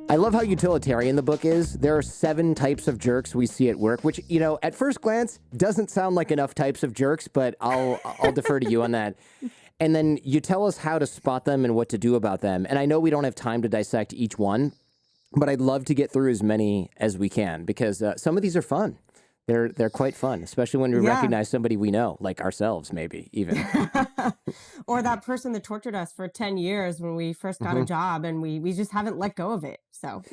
I love how utilitarian the book is. There are 7 types of jerks we see at work, which, at first glance doesn't sound like enough types of jerks, but I'll defer to you on that. And then you tell us how to spot them and what to do about them. And I know we don't have time to dissect each one, but I'd love to get through as many as we can because some of these are fun. They're quite fun, especially when we recognize somebody we know, like ourselves, maybe even. Or that person that tortured us for 10 years when we first got a job and we just haven't let go of it. So,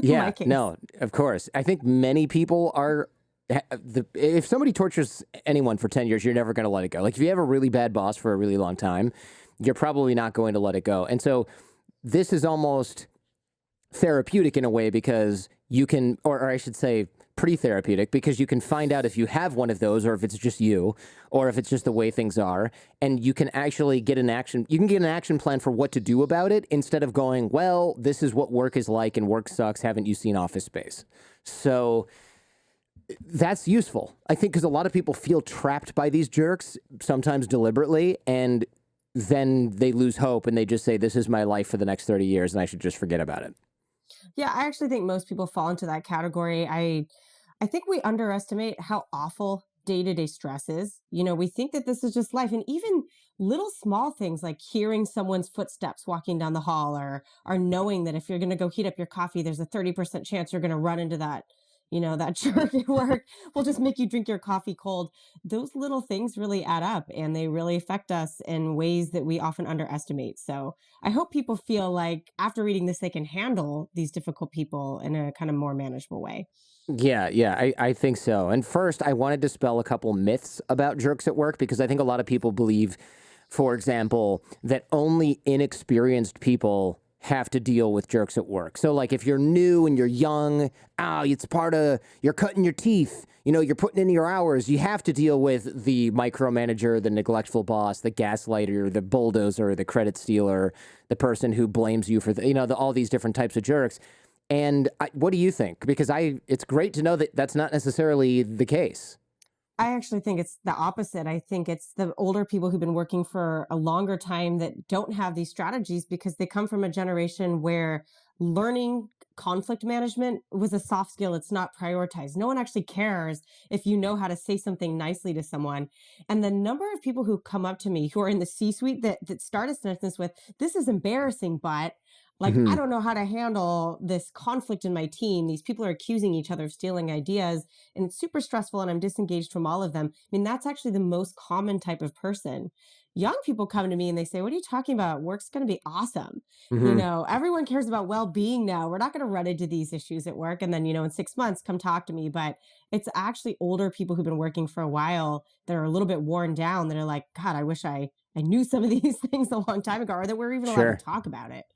in my case. No, of course. I think many people are. If somebody tortures anyone for 10 years, you're never going to let it go. Like if you have a really bad boss for a really long time, you're probably not going to let it go. And so this is almost therapeutic in a way because you can, or I should say, pretty therapeutic because you can find out if you have one of those or if it's just you or if it's just the way things are, and you can actually get an action plan for what to do about it instead of going, well, this is what work is like and work sucks, haven't you seen Office Space? So that's useful, I think, because a lot of people feel trapped by these jerks, sometimes deliberately, and then they lose hope and they just say, this is my life for the next 30 years and I should just forget about it. Yeah, I actually think most people fall into that category. I think we underestimate how awful day-to-day stress is. We think that this is just life. And even little small things like hearing someone's footsteps walking down the hall or knowing that if you're going to go heat up your coffee, there's a 30% chance you're going to run into that jerk at work will just make you drink your coffee cold. Those little things really add up and they really affect us in ways that we often underestimate. So I hope people feel like after reading this, they can handle these difficult people in a kind of more manageable way. Yeah, I think so. And first, I want to dispel a couple myths about jerks at work because I think a lot of people believe, for example, that only inexperienced people have to deal with jerks at work. So like if you're new and you're young, it's part of, you're cutting your teeth, you're putting in your hours, you have to deal with the micromanager, the neglectful boss, the gaslighter, the bulldozer, the credit stealer, the person who blames you for all these different types of jerks. And what do you think? Because it's great to know that that's not necessarily the case. I actually think it's the opposite. I think it's the older people who've been working for a longer time that don't have these strategies because they come from a generation where learning conflict management was a soft skill. It's not prioritized. No one actually cares if you know how to say something nicely to someone. And the number of people who come up to me who are in the C-suite that start a sentence with, this is embarrassing, but like, I don't know how to handle this conflict in my team. These people are accusing each other of stealing ideas, and it's super stressful, and I'm disengaged from all of them. I mean, that's actually the most common type of person. Young people come to me and they say, what are you talking about? Work's going to be awesome. Everyone cares about well-being now. We're not going to run into these issues at work. And then, in 6 months, come talk to me. But it's actually older people who've been working for a while that are a little bit worn down that are like, God, I wish I knew some of these things a long time ago or that we're even allowed to talk about it.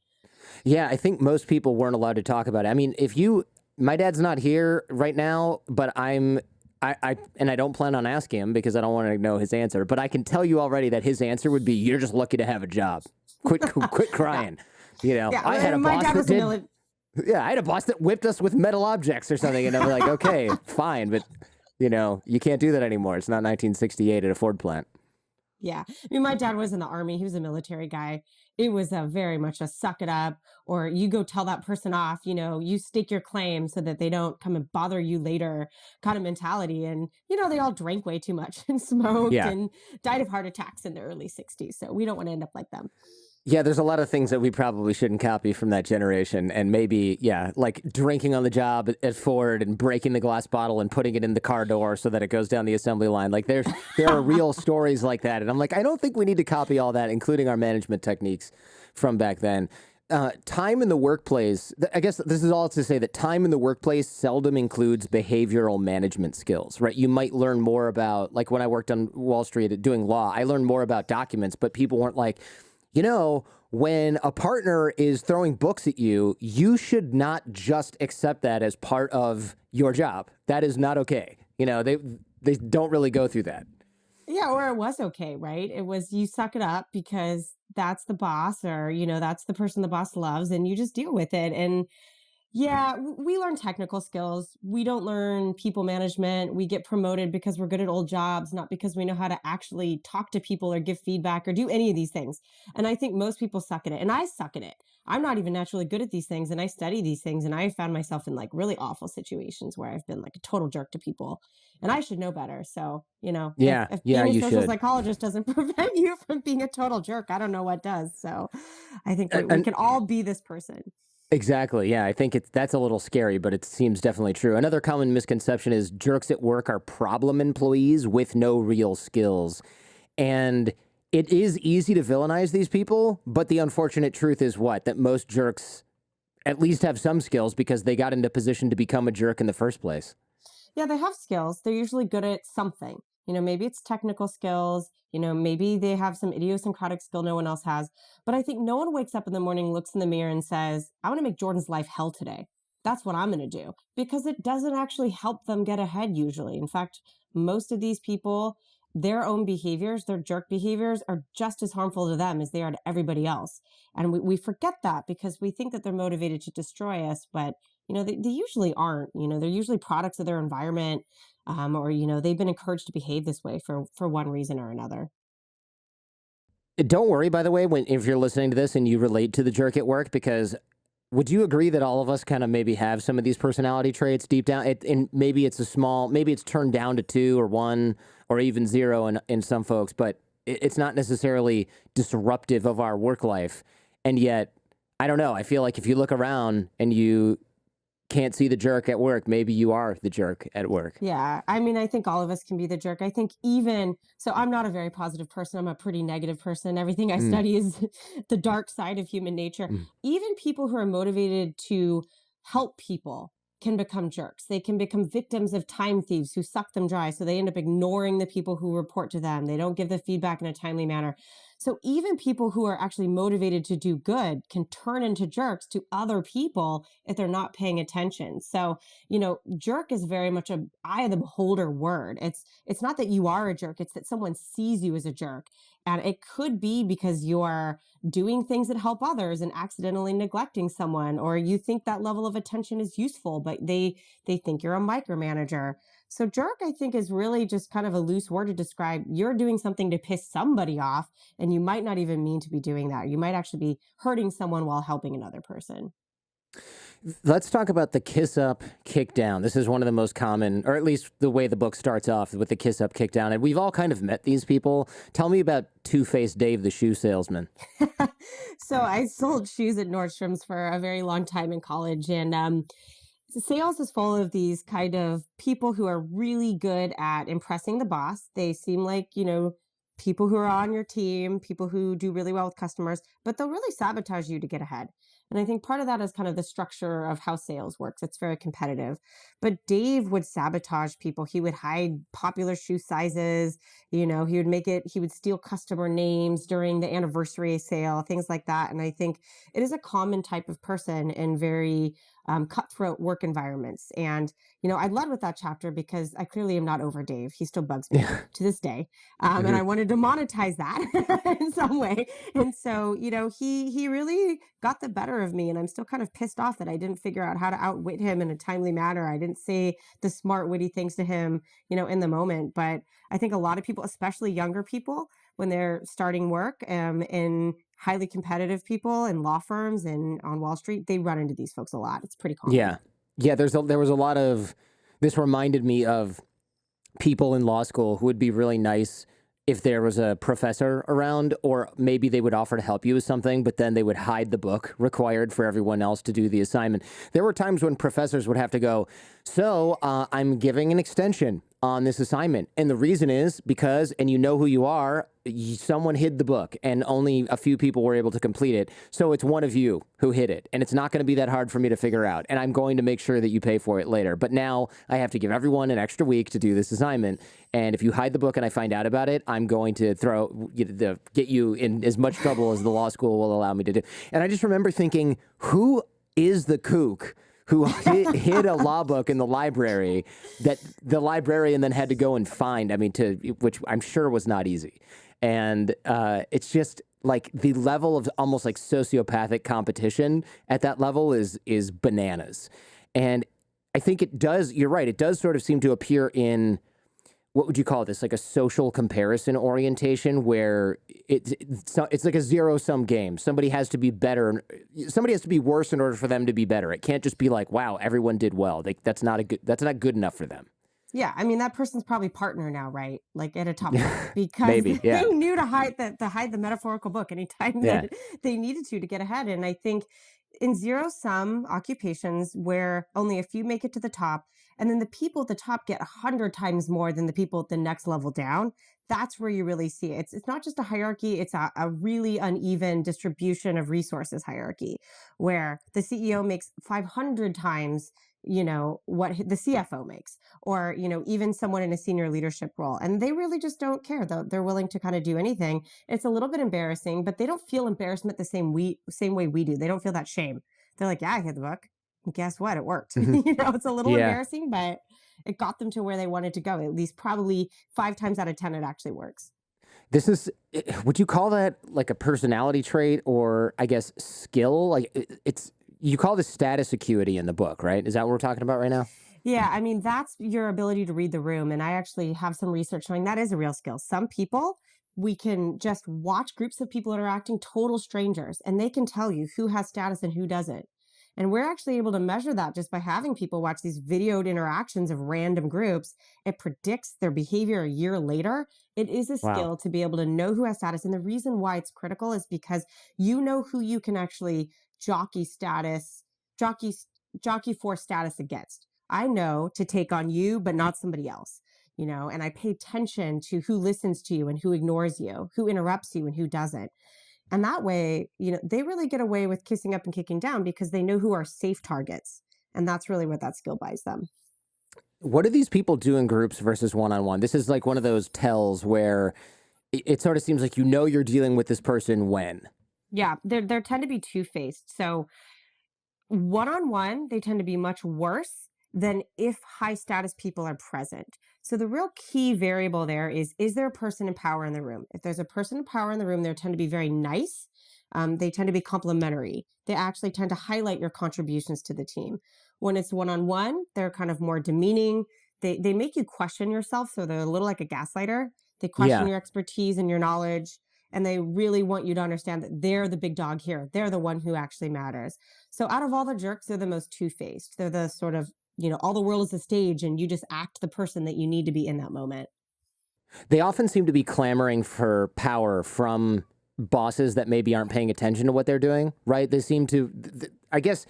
Yeah, I think most people weren't allowed to talk about it. I mean, my dad's not here right now, but I don't plan on asking him because I don't want to know his answer. But I can tell you already that his answer would be, "You're just lucky to have a job. Quit crying." I had a boss that did. Yeah, I had a boss that whipped us with metal objects or something, and I'm like, okay, fine, but you can't do that anymore. It's not 1968 at a Ford plant. Yeah. I mean, my dad was in the army. He was a military guy. It was very much a suck it up, or you go tell that person off, you stake your claim so that they don't come and bother you later kind of mentality. And, they all drank way too much and smoked and died of heart attacks in the early 60s. So we don't want to end up like them. Yeah, there's a lot of things that we probably shouldn't copy from that generation. And maybe, like drinking on the job at Ford and breaking the glass bottle and putting it in the car door so that it goes down the assembly line. Like there are real stories like that. And I'm like, I don't think we need to copy all that, including our management techniques from back then. Time in the workplace, I guess this is all to say that time in the workplace seldom includes behavioral management skills, right? You might learn more about, like when I worked on Wall Street doing law, I learned more about documents, but people weren't like, when a partner is throwing books at you, you should not just accept that as part of your job. That is not okay. They don't really go through that. Yeah, or it was okay, right? It was you suck it up because that's the boss or, that's the person the boss loves and you just deal with it. And Yeah, we learn technical skills. We don't learn people management. We get promoted because we're good at old jobs, not because we know how to actually talk to people or give feedback or do any of these things. And I think most people suck at it. And I suck at it. I'm not even naturally good at these things. And I study these things. And I found myself in like really awful situations where I've been like a total jerk to people. And I should know better. So, Yeah, if yeah, being a you social should. psychologist doesn't prevent you from being a total jerk, I don't know what does. So I think we And can all be this person. exactly. Yeah, I think that's a little scary, but it seems definitely true. Another common misconception is jerks at work are problem employees with no real skills. And it is easy to villainize these people, but the unfortunate truth is what? That most jerks at least have some skills because they got into position to become a jerk in the first place. Yeah, they have skills. They're usually good at something. Maybe it's technical skills, maybe they have some idiosyncratic skill no one else has. But I think no one wakes up in the morning, looks in the mirror, and says, I want to make Jordan's life hell today. That's what I'm going to do. Because it doesn't actually help them get ahead usually. In fact, most of these people, their own behaviors, their jerk behaviors, are just as harmful to them as they are to everybody else. And we forget that because we think that they're motivated to destroy us. But they usually aren't. They're usually products of their environment, or they've been encouraged to behave this way for one reason or another. Don't worry, by the way, when if you're listening to this and you relate to the jerk at work, because would you agree that all of us kind of maybe have some of these personality traits deep down? And maybe it's maybe it's turned down to 2 or 1 or even 0 in some folks, but it's not necessarily disruptive of our work life. And yet, I don't know. I feel like if you look around and you can't see the jerk at work, maybe you are the jerk at work. Yeah. I mean, I think all of us can be the jerk. I think so I'm not a very positive person. I'm a pretty negative person. Everything I Mm, study is the dark side of human nature. mm. Even people who are motivated to help people can become jerks. They can become victims of time thieves who suck them dry. So they end up ignoring the people who report to them. They don't give the feedback in a timely manner. So even people who are actually motivated to do good can turn into jerks to other people if they're not paying attention. So jerk is very much a eye of the beholder word. It's not that you are a jerk, it's that someone sees you as a jerk. And it could be because you're doing things that help others and accidentally neglecting someone, or you think that level of attention is useful, but they think you're a micromanager. So jerk, I think, is really just kind of a loose word to describe you're doing something to piss somebody off, and you might not even mean to be doing that. You might actually be hurting someone while helping another person. Let's talk about the kiss up, kick down. This is one of the most common, or at least the way the book starts off with the kiss up, kick down. And we've all kind of met these people. Tell me about Two-Faced Dave, the shoe salesman. So I sold shoes at Nordstrom's for a very long time in college, and sales is full of these kind of people who are really good at impressing the boss. They seem like, people who are on your team, people who do really well with customers, but they'll really sabotage you to get ahead. And I think part of that is kind of the structure of how sales works. It's very competitive. But Dave would sabotage people. He would hide popular shoe sizes. He would steal customer names during the anniversary sale, things like that. And I think it is a common type of person in very cutthroat work environments. And, I led with that chapter because I clearly am not over Dave. He still bugs me Yeah. to this day. And Mhm. I wanted to monetize that in some way. And so, he really got the better of me. And I'm still kind of pissed off that I didn't figure out how to outwit him in a timely manner. I didn't say the smart, witty things to him, in the moment. But I think a lot of people, especially younger people, when they're starting work, in highly competitive people in law firms and on Wall Street, they run into these folks a lot. It's pretty common. Yeah. Yeah, there was a lot of this reminded me of people in law school who would be really nice if there was a professor around, or maybe they would offer to help you with something, but then they would hide the book required for everyone else to do the assignment. There were times when professors would have to go, so I'm giving an extension on this assignment. And the reason is because, and you know who you are, someone hid the book and only a few people were able to complete it. So it's one of you who hid it. And it's not going to be that hard for me to figure out. And I'm going to make sure that you pay for it later. But now I have to give everyone an extra week to do this assignment. And if you hide the book and I find out about it, I'm going to get you in as much trouble as the law school will allow me to do. And I just remember thinking, who is the kook who hid a law book in the library that the librarian then had to go and find? I mean, which I'm sure was not easy. And it's just, like the level of almost like sociopathic competition at that level is bananas. And I think it does, you're right, it does sort of seem to appear in, what would you call this? Like a social comparison orientation where it's like a zero-sum game. Somebody has to be better. Somebody has to be worse in order for them to be better. It can't just be like, wow, everyone did well. That's not good enough for them. Yeah, I mean that person's probably partner now, right? Like at a top firm, because Maybe, yeah. they knew to hide the metaphorical book anytime Yeah. that they needed to get ahead. And I think in zero sum occupations where only a few make it to the top, and then the people at the top get 100 times more than the people at the next level down, that's where you really see it. It's not just a hierarchy, it's a really uneven distribution of resources hierarchy, where the CEO makes 500 times what the CFO makes, or even someone in a senior leadership role, and they really just don't care, though they're willing to kind of do anything. It's a little bit embarrassing, but they don't feel embarrassment the same way we do. They don't feel that shame. They're like, yeah, I hit the book, and guess what, it worked. It's a little embarrassing, but it got them to where they wanted to go. At least probably 5 times out of 10 it actually works. This is, would you call that like a personality trait, or I guess skill? Like it's, you call this status acuity in the book, right? Is that what we're talking about right now? Yeah, I mean, that's your ability to read the room. And I actually have some research showing that is a real skill. Some people, we can just watch groups of people interacting, total strangers, and they can tell you who has status and who doesn't. And we're actually able to measure that just by having people watch these videoed interactions of random groups. It predicts their behavior a year later. It is a skill to be able to know who has status. And the reason why it's critical is because you know who you can actually jockey for status against. I know to take on you, but not somebody else, and I pay attention to who listens to you and who ignores you, who interrupts you and who doesn't. And that way, they really get away with kissing up and kicking down because they know who are safe targets. And that's really what that skill buys them. What do these people do in groups versus one-on-one? This is like one of those tells where it sort of seems like you're dealing with this person when. Yeah, they tend to be two-faced. So one-on-one, they tend to be much worse than if high status people are present. So the real key variable there is there a person in power in the room? If there's a person in power in the room, they tend to be very nice. They tend to be complimentary. They actually tend to highlight your contributions to the team. When it's one-on-one, they're kind of more demeaning. They make you question yourself. So they're a little like a gaslighter. They question your expertise and your knowledge. And they really want you to understand that they're the big dog here. They're the one who actually matters. So out of all the jerks, they're the most two-faced. They're the sort of, all the world is a stage and you just act the person that you need to be in that moment. They often seem to be clamoring for power from bosses that maybe aren't paying attention to what they're doing, right? They seem to, I guess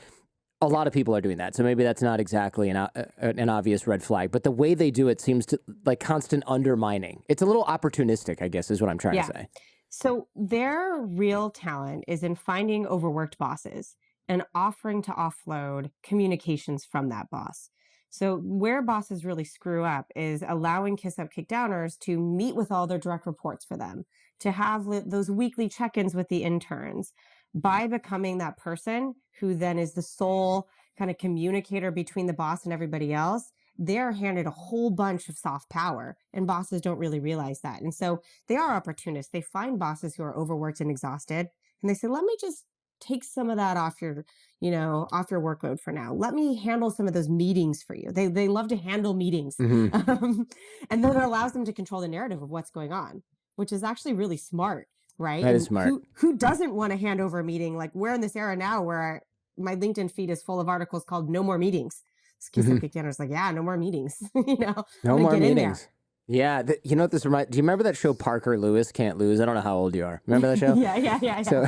a lot of people are doing that. So maybe that's not exactly an obvious red flag, but the way they do it seems to like constant undermining. It's a little opportunistic, I guess, is what I'm trying to say. So their real talent is in finding overworked bosses and offering to offload communications from that boss. So where bosses really screw up is allowing kiss up, kick downers to meet with all their direct reports for them, to have those weekly check-ins with the interns. By becoming that person who then is the sole kind of communicator between the boss and everybody else, they're handed a whole bunch of soft power, and bosses don't really realize that. And so they are opportunists. They find bosses who are overworked and exhausted, and they say, let me just take some of that off your workload for now. Let me handle some of those meetings for you. They love to handle meetings. And then it allows them to control the narrative of what's going on, which is actually really smart, right? That is smart. Who doesn't want to hand over a meeting? Like we're in this era now where my LinkedIn feed is full of articles called "No More Meetings." Kiss up, kick down. It's like, yeah, no more meetings. No more meetings. Yeah, do you remember that show Parker Lewis Can't Lose? I don't know how old you are. Remember that show? Yeah. So,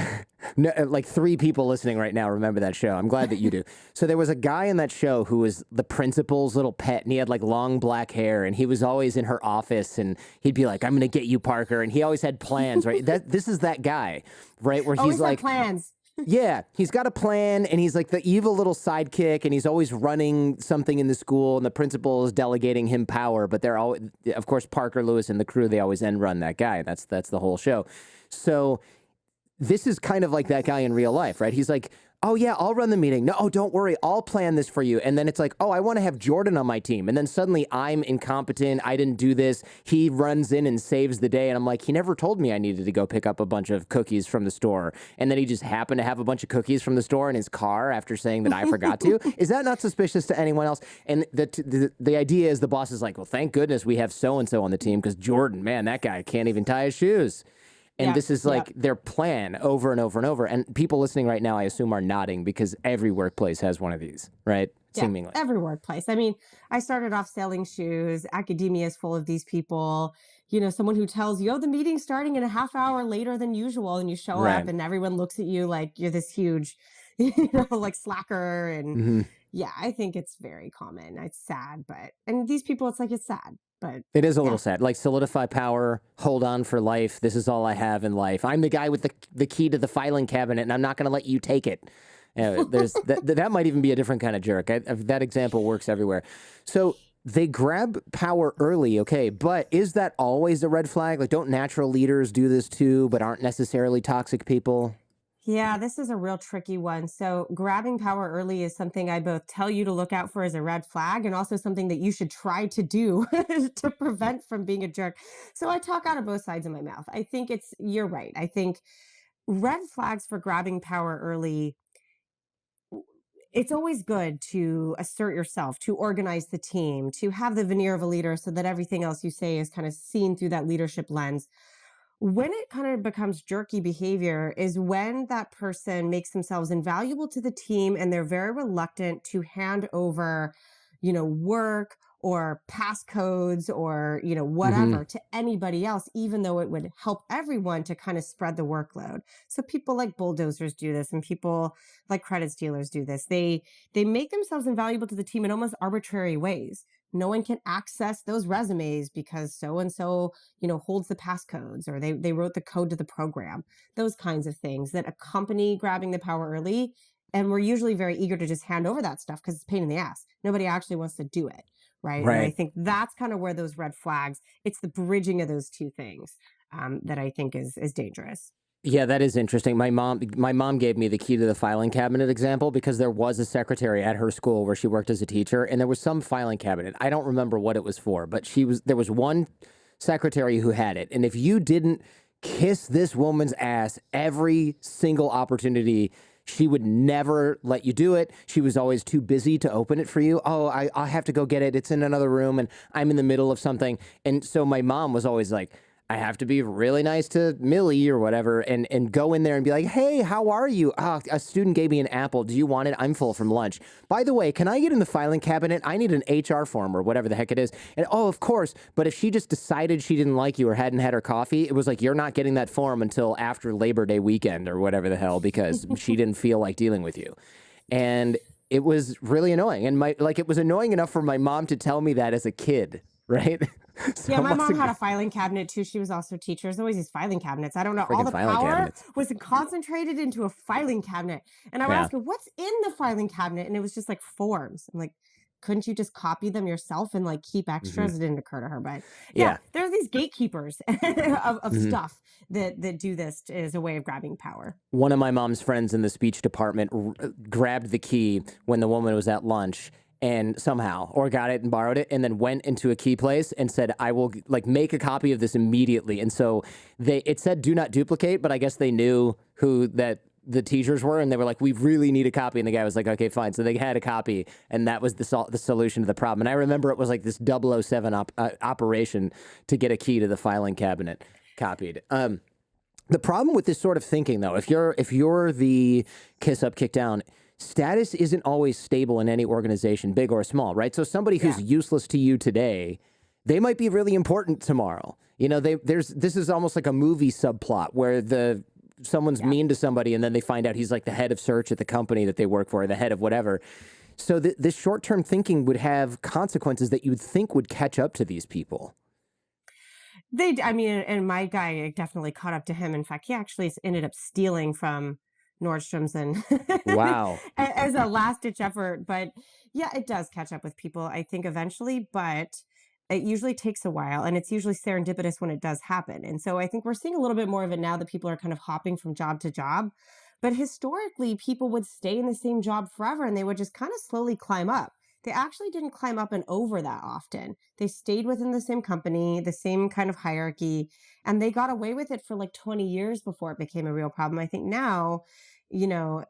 like 3 people listening right now remember that show. I'm glad that you do. So there was a guy in that show who was the principal's little pet, and he had like long black hair, and he was always in her office, and he'd be like, "I'm going to get you, Parker," and he always had plans, right? This is that guy, right? Where always he's like plans. Yeah, he's got a plan, and he's like the evil little sidekick, and he's always running something in the school, and the principal is delegating him power. But they're always, of course, Parker Lewis and the crew, they always end run that guy. That's the whole show. So this is kind of like that guy in real life, right? He's like oh yeah, I'll run the meeting. No, oh, don't worry, I'll plan this for you. And then it's like, oh, I want to have Jordan on my team. And then suddenly I'm incompetent. I didn't do this. He runs in and saves the day. And I'm like, he never told me I needed to go pick up a bunch of cookies from the store. And then he just happened to have a bunch of cookies from the store in his car after saying that I forgot to. Is that not suspicious to anyone else? And the idea is the boss is like, well, thank goodness we have so-and-so on the team because Jordan, man, that guy can't even tie his shoes. And this is like their plan over and over and over. And people listening right now, I assume, are nodding because every workplace has one of these, right? Yeah, Seemingly. every workplace. I mean, I started off selling shoes. Academia is full of these people. Someone who tells you, oh, the meeting's starting in a half hour later than usual. And you show Right. up and everyone looks at you like you're this huge, like slacker. And Mhm. yeah, I think it's very common. It's sad, and these people, it's sad, but It is a yeah. little sad. Like solidify power, hold on for life. This is all I have in life. I'm the guy with the key to the filing cabinet, and I'm not going to let you take it. There's that might even be a different kind of jerk. That example works everywhere. So they grab power early, okay, but is that always a red flag? Like, don't natural leaders do this too, but aren't necessarily toxic people? Yeah, this is a real tricky one. So, grabbing power early is something I both tell you to look out for as a red flag and also something that you should try to do to prevent from being a jerk. So, I talk out of both sides of my mouth. I think you're right. I think red flags for grabbing power early, it's always good to assert yourself, to organize the team, to have the veneer of a leader so that everything else you say is kind of seen through that leadership lens. When it kind of becomes jerky behavior is when that person makes themselves invaluable to the team and they're very reluctant to hand over, work or passcodes or, Hmm. whatever to anybody else, even though it would help everyone to kind of spread the workload. So people like bulldozers do this and people like credit stealers do this. They make themselves invaluable to the team in almost arbitrary ways. No one can access those resumes because so and so holds the passcodes or they wrote the code to the program, those kinds of things that accompany grabbing the power early. And we're usually very eager to just hand over that stuff because it's a pain in the ass. Nobody actually wants to do it. Right. And I Right. think that's kind of where those red flags, it's the bridging of those two things that I think is dangerous. Yeah, that is interesting. My mom gave me the key to the filing cabinet example because there was a secretary at her school where she worked as a teacher, and there was some filing cabinet. I don't remember what it was for, but there was one secretary who had it, and if you didn't kiss this woman's ass every single opportunity, she would never let you do it. She was always too busy to open it for you. Oh, I have to go get it. It's in another room, and I'm in the middle of something. And so my mom was always like, I have to be really nice to Millie or whatever and go in there and be like, hey, how are you? Ah, a student gave me an apple. Do you want it? I'm full from lunch. By the way, can I get in the filing cabinet? I need an HR form or whatever the heck it is. And oh, of course. But if she just decided she didn't like you or hadn't had her coffee, it was like, you're not getting that form until after Labor Day weekend or whatever the hell because she didn't feel like dealing with you. And it was really annoying. And it was annoying enough for my mom to tell me that as a kid, right? So Yeah, it my must mom have had been a filing cabinet too. She was also a teacher. There's always these filing cabinets. I don't know. All freaking the filing power cabinets. was concentrated into a filing cabinet. And I would Yeah. ask her, what's in the filing cabinet? And it was just like forms. I'm like, couldn't you just copy them yourself and like keep Hmm. extras? It didn't occur to her. But yeah, Yeah. there's these gatekeepers of Hmm. stuff that do this as a way of grabbing power. One of my mom's friends in the speech department grabbed the key when the woman was at lunch and somehow or got it and borrowed it and then went into a key place and said, I will like make a copy of this immediately. And so it said do not duplicate, but I guess they knew who that the teachers were and they were like, we really need a copy. And the guy was like, okay, fine. So they had a copy and that was the solution to the problem. And I remember it was like this 007 operation to get a key to the filing cabinet copied. The problem with this sort of thinking, though, if you're the kiss up, kick down, status isn't always stable in any organization, big or small, right? So somebody who's Yeah. useless to you today, they might be really important tomorrow. This is almost like a movie subplot where someone's Yeah. mean to somebody and then they find out he's like the head of search at the company that they work for, or the head of whatever. So this short term thinking would have consequences that you would think would catch up to these people. I mean, and my guy definitely caught up to him. In fact, he actually ended up stealing from Nordstrom's and Wow. as a last ditch effort. But yeah, it does catch up with people, I think, eventually, but it usually takes a while and it's usually serendipitous when it does happen. And so I think we're seeing a little bit more of it now that people are kind of hopping from job to job. But historically, people would stay in the same job forever and they would just kind of slowly climb up. They actually didn't climb up and over that often. They stayed within the same company, the same kind of hierarchy, and they got away with it for like 20 years before it became a real problem. I think now, you know,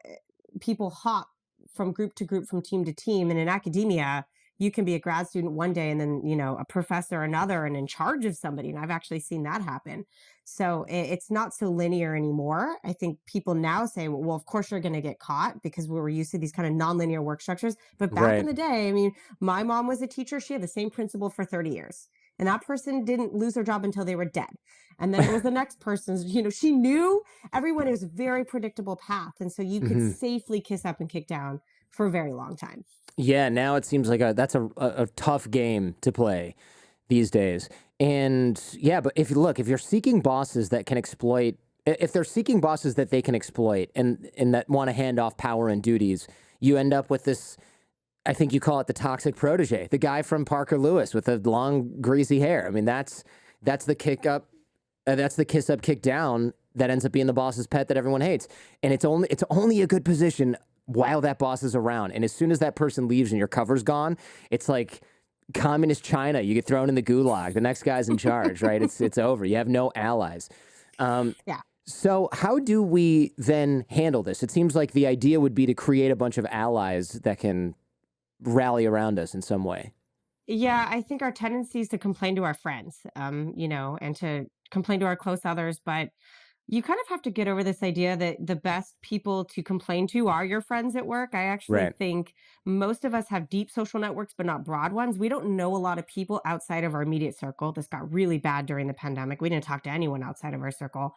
people hop from group to group, from team to team. And in academia, you can be a grad student one day and then, a professor another and in charge of somebody. And I've actually seen that happen. So it's not so linear anymore. I think people now say, well, of course you're going to get caught because we were used to these kind of nonlinear work structures. But back in Right. the day, I mean, my mom was a teacher. She had the same principal for 30 years. And that person didn't lose their job until they were dead. And then it was the next person's, she knew everyone. It was a very predictable path. And so you could Hmm. safely kiss up and kick down for a very long time. Yeah, now it seems like that's a tough game to play these days. And yeah, but if you're seeking bosses that can exploit, if they're seeking bosses that they can exploit and that want to hand off power and duties, you end up with this. I think you call it the toxic protege, the guy from Parker Lewis with the long greasy hair. I mean, that's the kick up, that's the kiss up, kick down that ends up being the boss's pet that everyone hates. And it's only a good position while that boss is around. And as soon as that person leaves and your cover's gone, it's like communist China. You get thrown in the gulag. The next guy's in charge, right? It's over. You have no allies. Um, Yeah. so how do we then handle this? It seems like the idea would be to create a bunch of allies that can rally around us in some way. Yeah, I think our tendency is to complain to our friends, and to complain to our close others. But you kind of have to get over this idea that the best people to complain to are your friends at work. I actually Right. think most of us have deep social networks, but not broad ones. We don't know a lot of people outside of our immediate circle. This got really bad during the pandemic. We didn't talk to anyone outside of our circle.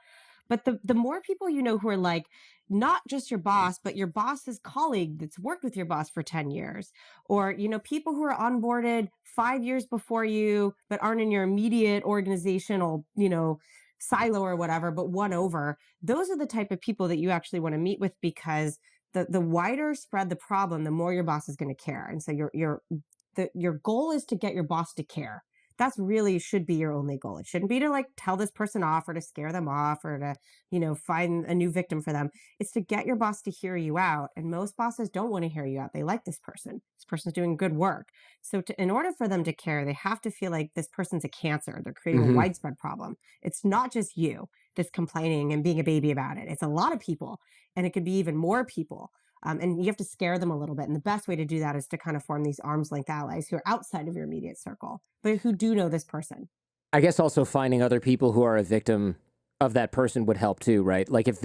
But the more people you know who are like not just your boss, but your boss's colleague that's worked with your boss for 10 years, or people who are onboarded 5 years before you, but aren't in your immediate organizational, silo or whatever, but one over. Those are the type of people that you actually want to meet with because the wider spread the problem, the more your boss is going to care. And so your goal is to get your boss to care. That's really should be your only goal. It shouldn't be to like tell this person off or to scare them off or to, find a new victim for them. It's to get your boss to hear you out. And most bosses don't want to hear you out. They like this person. This person's doing good work. So in order for them to care, they have to feel like this person's a cancer. They're creating a Hmm. widespread problem. It's not just you that's complaining and being a baby about it. It's a lot of people, and it could be even more people. And you have to scare them a little bit. And the best way to do that is to kind of form these arm's length allies who are outside of your immediate circle, but who do know this person. I guess also finding other people who are a victim of that person would help too, right? Like if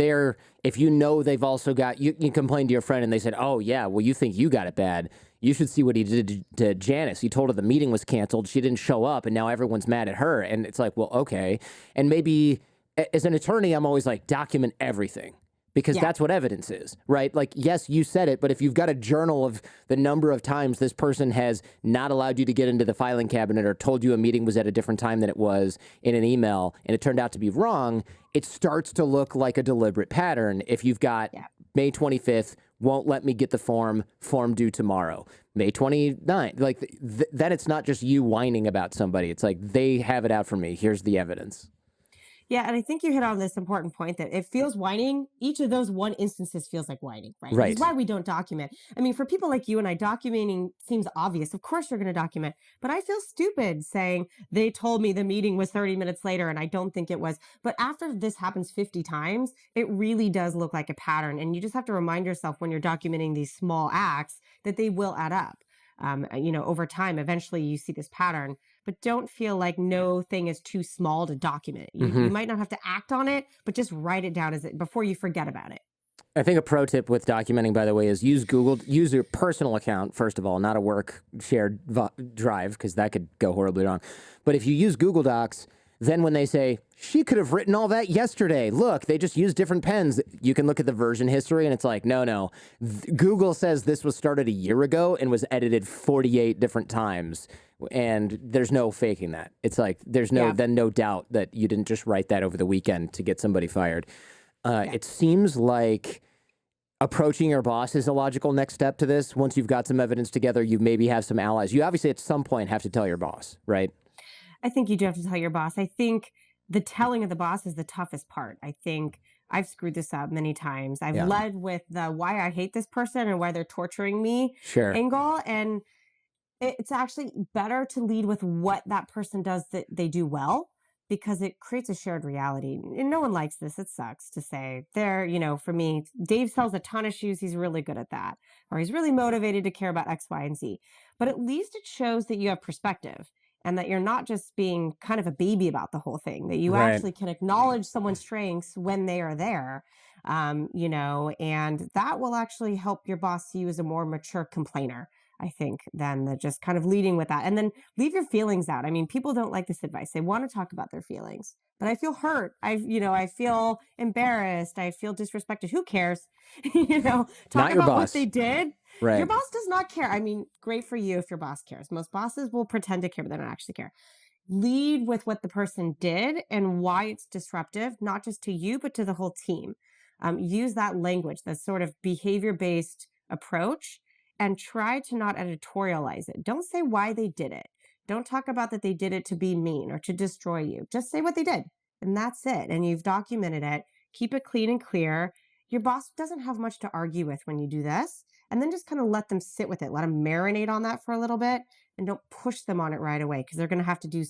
you know they've also got, you complain to your friend and they said, oh yeah, well you think you got it bad. You should see what he did to Janice. He told her the meeting was canceled. She didn't show up and now everyone's mad at her. And it's like, well, okay. And maybe as an attorney, I'm always like, document everything. Because Yeah. that's what evidence is, right? Like, yes, you said it, but if you've got a journal of the number of times this person has not allowed you to get into the filing cabinet or told you a meeting was at a different time than it was in an email, and it turned out to be wrong, it starts to look like a deliberate pattern. If you've got Yeah. May 25th, won't let me get the form due tomorrow. May 29th, like then it's not just you whining about somebody. It's like they have it out for me. Here's the evidence. Yeah, and I think you hit on this important point that it feels whining. Each of those one instances feels like whining, right? Which is Right. why we don't document. I mean, for people like you and I, documenting seems obvious. Of course you're going to document, but I feel stupid saying they told me the meeting was 30 minutes later and I don't think it was. But after this happens 50 times, it really does look like a pattern. And you just have to remind yourself when you're documenting these small acts that they will add up. Over time, eventually you see this pattern, but don't feel like no thing is too small to document. You, Hmm. you might not have to act on it, but just write it down as it before you forget about it. I think a pro tip with documenting, by the way, is use your personal account, first of all, not a work shared drive, because that could go horribly wrong. But if you use Google Docs, then when they say, she could have written all that yesterday, look, they just used different pens, you can look at the version history and it's like, no. Google says this was started a year ago and was edited 48 different times. And there's no faking that. It's like, there's Yeah. no doubt that you didn't just write that over the weekend to get somebody fired. Yeah. It seems like approaching your boss is a logical next step to this. Once you've got some evidence together, you maybe have some allies. You obviously at some point have to tell your boss, right? I think you do have to tell your boss. I think the telling of the boss is the toughest part. I think I've screwed this up many times. I've Yeah. led with the why I hate this person and why they're torturing me Sure. angle. And it's actually better to lead with what that person does that they do well, because it creates a shared reality. And no one likes this. It sucks to say. For me, Dave sells a ton of shoes. He's really good at that. Or he's really motivated to care about X, Y, and Z. But at least it shows that you have perspective and that you're not just being kind of a baby about the whole thing, that you Right. actually can acknowledge someone's strengths when they are there. And that will actually help your boss see you as a more mature complainer, I think, than the just kind of leading with that. And then leave your feelings out. I mean, people don't like this advice. They want to talk about their feelings. But I feel hurt. I feel embarrassed. I feel disrespected. Who cares? Talk Not your about what boss. they did. Right. Your boss does not care. I mean, great for you if your boss cares. Most bosses will pretend to care, but they don't actually care. Lead with what the person did and why it's disruptive, not just to you, but to the whole team. Use that language, that sort of behavior based approach, and try to not editorialize it. Don't say why they did it. Don't talk about that they did it to be mean or to destroy you. Just say what they did. And that's it. And you've documented it. Keep it clean and clear. Your boss doesn't have much to argue with when you do this. And then just kind of let them sit with it. Let them marinate on that for a little bit, and don't push them on it right away, because they're going to have to do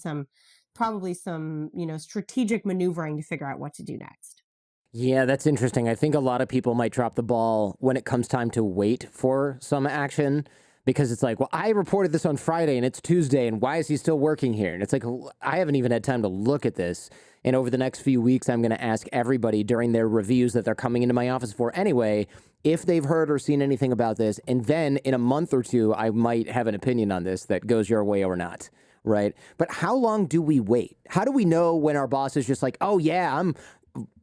probably some strategic maneuvering to figure out what to do next. Yeah, that's interesting. I think a lot of people might drop the ball when it comes time to wait for some action, because it's like, well, I reported this on Friday and it's Tuesday, and why is he still working here? And it's like, I haven't even had time to look at this. And over the next few weeks, I'm going to ask everybody during their reviews that they're coming into my office for anyway, if they've heard or seen anything about this. And then in a month or two, I might have an opinion on this that goes your way or not. Right. But how long do we wait? How do we know when our boss is just like, oh, yeah,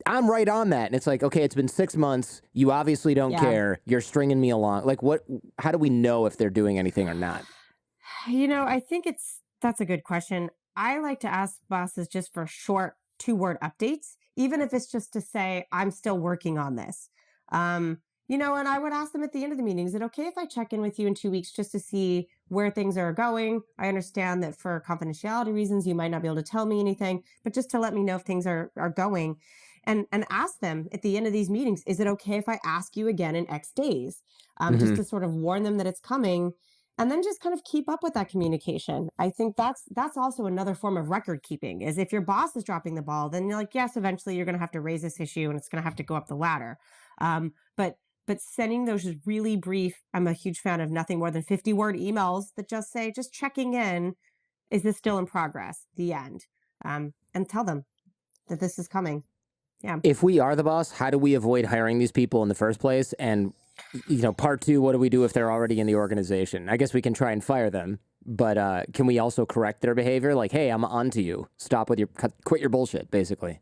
I'm right on that? And it's like, okay, it's been 6 months. You obviously don't care. You're stringing me along. Like, how do we know if they're doing anything or not? I think that's a good question. I like to ask bosses just for short 2-word updates, even if it's just to say, I'm still working on this. And I would ask them at the end of the meeting, is it okay if I check in with you in 2 weeks just to see where things are going? I understand that for confidentiality reasons, you might not be able to tell me anything, but just to let me know if things are going. And ask them at the end of these meetings, is it okay if I ask you again in X days? Just to sort of warn them that it's coming. And then just kind of keep up with that communication. I think that's also another form of record keeping, is if your boss is dropping the ball, then you're like, yes, eventually you're going to have to raise this issue and it's going to have to go up the ladder. But sending those really brief, I'm a huge fan of nothing more than 50-word emails that just say, just checking in, is this still in progress? The end. And tell them that this is coming. Yeah. If we are the boss, how do we avoid hiring these people in the first place? And, part two, what do we do if they're already in the organization? I guess we can try and fire them, but can we also correct their behavior? Like, hey, I'm on to you. Stop with quit your bullshit, basically.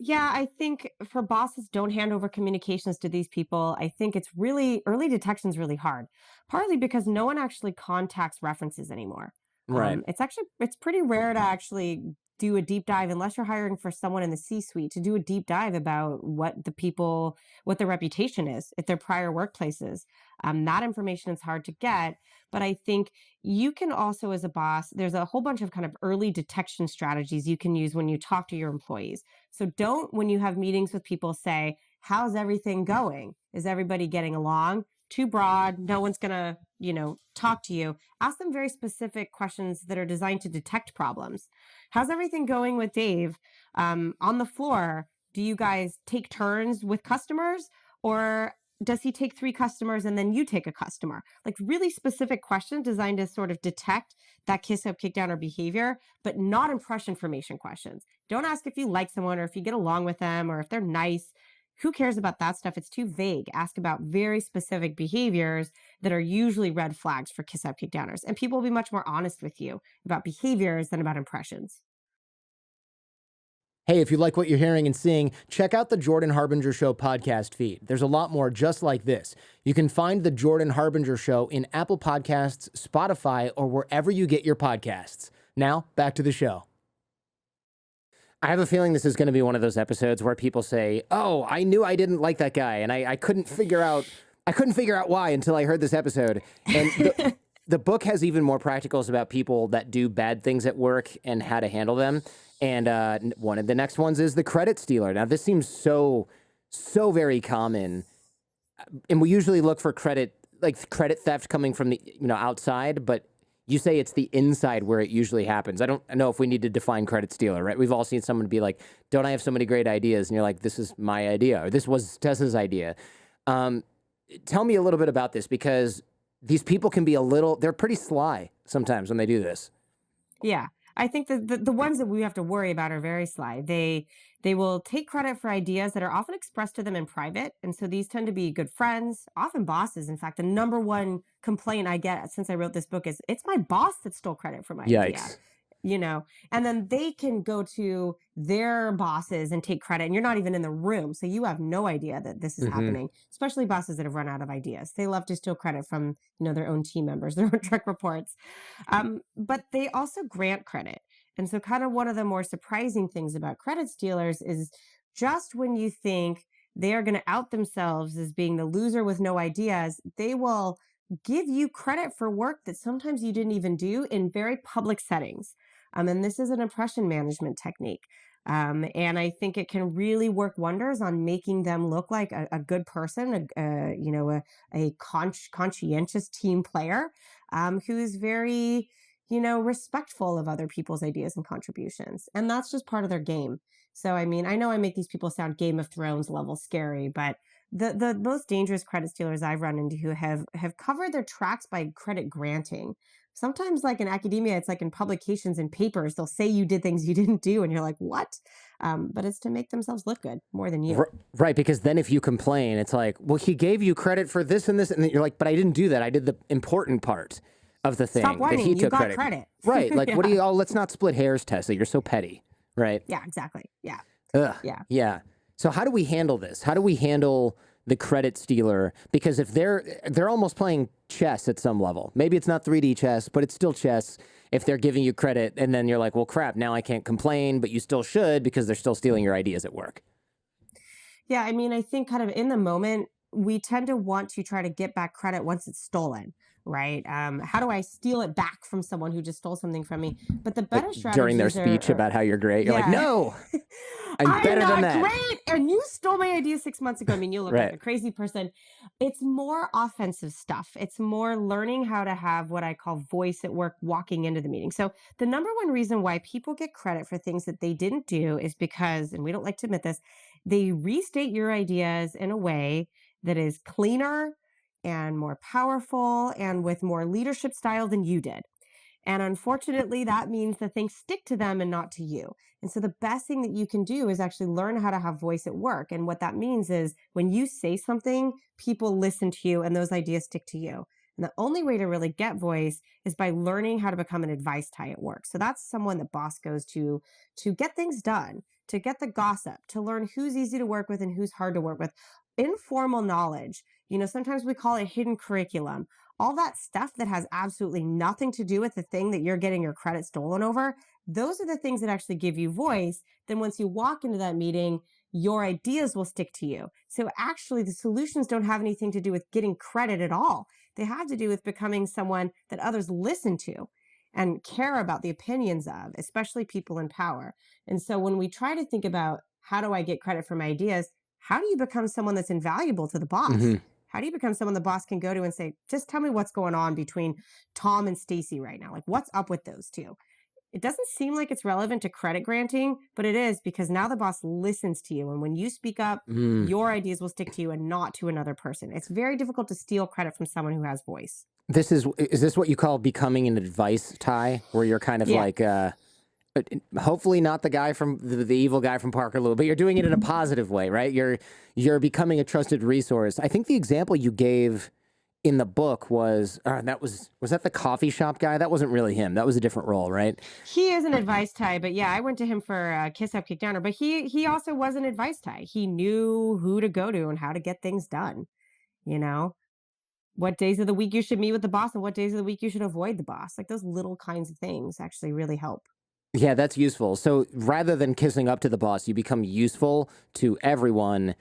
Yeah, I think for bosses, don't hand over communications to these people. I think it's really, early detection is really hard, partly because no one actually contacts references anymore. Right. It's pretty rare to actually do a deep dive, unless you're hiring for someone in the C-suite, to do a deep dive about what their reputation is at their prior workplaces. That information is hard to get, but I think you can also, as a boss, there's a whole bunch of kind of early detection strategies you can use when you talk to your employees. So don't, when you have meetings with people, say, how's everything going? Is everybody getting along? Too broad. No one's going to, talk to you. Ask them very specific questions that are designed to detect problems. How's everything going with Dave? On the floor, do you guys take turns with customers, or does he take 3 customers and then you take a customer? Like, really specific questions designed to sort of detect that kiss up, kick down, or behavior, but not impression formation questions. Don't ask if you like someone or if you get along with them or if they're nice. Who cares about that stuff? It's too vague. Ask about very specific behaviors that are usually red flags for kiss up, kick downers. And people will be much more honest with you about behaviors than about impressions. Hey, if you like what you're hearing and seeing, check out the Jordan Harbinger Show podcast feed. There's a lot more just like this. You can find the Jordan Harbinger Show in Apple Podcasts, Spotify, or wherever you get your podcasts. Now, back to the show. I have a feeling this is going to be one of those episodes where people say, "Oh, I knew I didn't like that guy, and I couldn't figure out why until I heard this episode." And the book has even more practicals about people that do bad things at work and how to handle them. And one of the next ones is the credit stealer. Now, this seems so so very common. And we usually look for credit theft coming from the outside, but you say it's the inside where it usually happens. I don't know if we need to define credit stealer, right? We've all seen someone be like, "Don't I have so many great ideas?" And you're like, "This is my idea," or "This was Tessa's idea." Tell me a little bit about this, because these people can be they're pretty sly sometimes when they do this. Yeah. I think the ones that we have to worry about are very sly. They will take credit for ideas that are often expressed to them in private. And so these tend to be good friends, often bosses. In fact, the number one complaint I get since I wrote this book is, it's my boss that stole credit for my idea. Yikes. And then they can go to their bosses and take credit, and you're not even in the room. So you have no idea that this is happening, especially bosses that have run out of ideas. They love to steal credit from, their own team members, their own direct reports. But they also grant credit. And so kind of one of the more surprising things about credit stealers is, just when you think they are going to out themselves as being the loser with no ideas, they will give you credit for work that sometimes you didn't even do in very public settings. And this is an impression management technique. And I think it can really work wonders on making them look like a good person, a conscientious team player, who is very, respectful of other people's ideas and contributions. And that's just part of their game. So, I know I make these people sound Game of Thrones level scary, but the most dangerous credit stealers I've run into have covered their tracks by credit granting. Sometimes, like in academia, it's like in publications and papers, they'll say you did things you didn't do, and you're like, what? But it's to make themselves look good more than you. Right, because then if you complain, it's like, well, he gave you credit for this and this, and then you're like, but I didn't do that. I did the important part of the thing. Stop whining. That he took You got credit. Right, like, what do you, let's not split hairs, Tessa. You're so petty, right? Yeah, exactly. Yeah. Ugh. Yeah. So how do we handle this? How do we handle the credit stealer? Because if they're almost playing chess at some level. Maybe it's not 3D chess, but it's still chess. If they're giving you credit, and then you're like, well, crap, now I can't complain, but you still should, because they're still stealing your ideas at work. Yeah, I think kind of in the moment, we tend to want to try to get back credit once it's stolen, right? How do I steal it back from someone who just stole something from me? But the better strategy during their speech about how you're great, you're like, no, I'm better than that. Great, and you stole my idea 6 months ago. You look like a crazy person. It's more offensive stuff. It's more learning how to have what I call voice at work walking into the meeting. So the number one reason why people get credit for things that they didn't do is because, and we don't like to admit this, they restate your ideas in a way that is cleaner and more powerful and with more leadership style than you did. And unfortunately, that means that things stick to them and not to you. And so the best thing that you can do is actually learn how to have voice at work. And what that means is, when you say something, people listen to you and those ideas stick to you. And the only way to really get voice is by learning how to become an advice tie at work. So that's someone that boss goes to get things done, to get the gossip, to learn who's easy to work with and who's hard to work with. Informal knowledge. Sometimes we call it hidden curriculum. All that stuff that has absolutely nothing to do with the thing that you're getting your credit stolen over, those are the things that actually give you voice. Then once you walk into that meeting, your ideas will stick to you. So actually, the solutions don't have anything to do with getting credit at all. They have to do with becoming someone that others listen to and care about the opinions of, especially people in power. And so when we try to think about, how do I get credit for my ideas? How do you become someone that's invaluable to the boss? How do you become someone the boss can go to and say, just tell me what's going on between Tom and Stacy right now? Like, what's up with those two? It doesn't seem like it's relevant to credit granting, but it is, because now the boss listens to you. And when you speak up, your ideas will stick to you and not to another person. It's very difficult to steal credit from someone who has voice. Is this what you call becoming an advice tie, where you're kind of like, hopefully not the guy from the evil guy from Parker Lewis, but you're doing it in a positive way, right? You're becoming a trusted resource. I think the example you gave in the book was that the coffee shop guy? That wasn't really him. That was a different role, right? He is an advice tie, but yeah, I went to him for kiss up, kick downer, but he also was an advice tie. He knew who to go to and how to get things done. What days of the week you should meet with the boss and what days of the week you should avoid the boss. Like, those little kinds of things actually really help. Yeah, that's useful. So rather than kissing up to the boss, you become useful to everyone,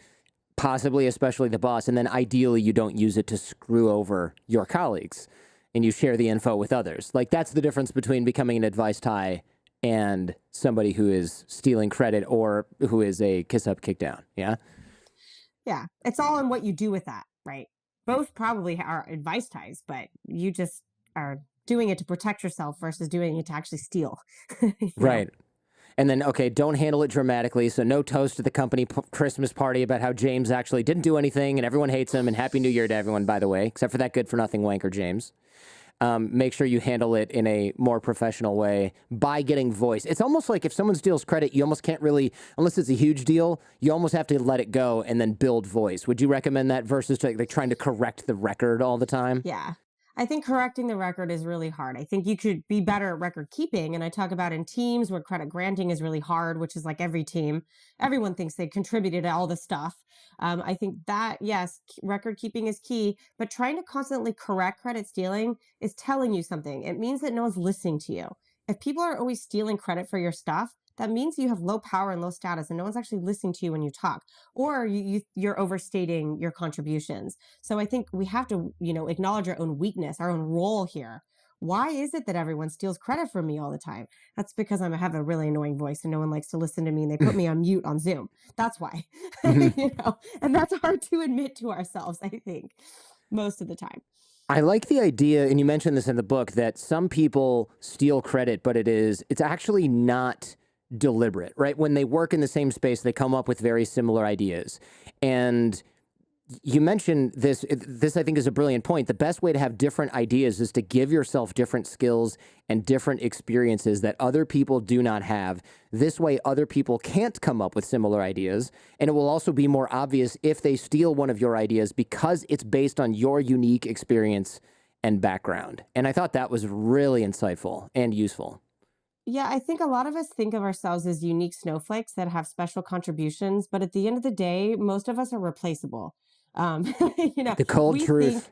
possibly especially the boss, and then ideally you don't use it to screw over your colleagues, and you share the info with others. Like, that's the difference between becoming an advice tie and somebody who is stealing credit or who is a kiss up, kick down. Yeah? Yeah. It's all in what you do with that, right? Both probably are advice ties, but you just are doing it to protect yourself versus doing it to actually steal, you know? Right. And then, okay, don't handle it dramatically. So no toast to the company Christmas party about how James actually didn't do anything and everyone hates him. And Happy New Year to everyone, by the way, except for that good for nothing wanker, James. Make sure you handle it in a more professional way by getting voice. It's almost like if someone steals credit, you almost can't really, unless it's a huge deal, you almost have to let it go and then build voice. Would you recommend that versus like trying to correct the record all the time? Yeah. I think correcting the record is really hard. I think you could be better at record keeping. And I talk about in teams where credit granting is really hard, which is like every team, everyone thinks they contributed to all the stuff. I think that, yes, record keeping is key, but trying to constantly correct credit stealing is telling you something. It means that no one's listening to you. If people are always stealing credit for your stuff, that means you have low power and low status and no one's actually listening to you when you talk, or you're overstating your contributions. So I think we have to, acknowledge our own weakness, our own role here. Why is it that everyone steals credit from me all the time? That's because I have a really annoying voice and no one likes to listen to me and they put me on mute on Zoom. That's why, Mhm. and that's hard to admit to ourselves, I think, most of the time. I like the idea, and you mentioned this in the book, that some people steal credit, but it's actually not deliberate, right? When they work in the same space, they come up with very similar ideas. And you mentioned this. This, I think, is a brilliant point. The best way to have different ideas is to give yourself different skills and different experiences that other people do not have. This way, other people can't come up with similar ideas. And it will also be more obvious if they steal one of your ideas because it's based on your unique experience and background. And I thought that was really insightful and useful. Yeah, I think a lot of us think of ourselves as unique snowflakes that have special contributions, but at the end of the day, most of us are replaceable. Um, The cold we think, truth.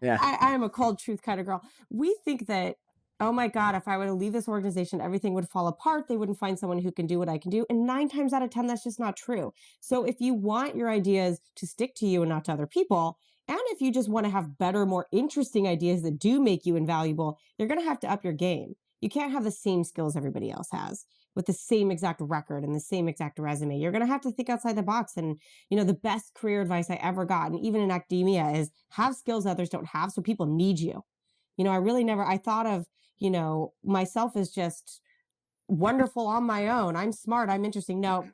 Yeah. I am a cold truth kind of girl. We think that, oh my God, if I were to leave this organization, everything would fall apart. They wouldn't find someone who can do what I can do. And 9 times out of 10, that's just not true. So if you want your ideas to stick to you and not to other people, and if you just want to have better, more interesting ideas that do make you invaluable, you're going to have to up your game. You can't have the same skills everybody else has with the same exact record and the same exact resume. You're going to have to think outside the box. And, the best career advice I ever got, and even in academia, is have skills others don't have so people need you. I really never, I thought of, myself as just wonderful on my own. I'm smart. I'm interesting. No,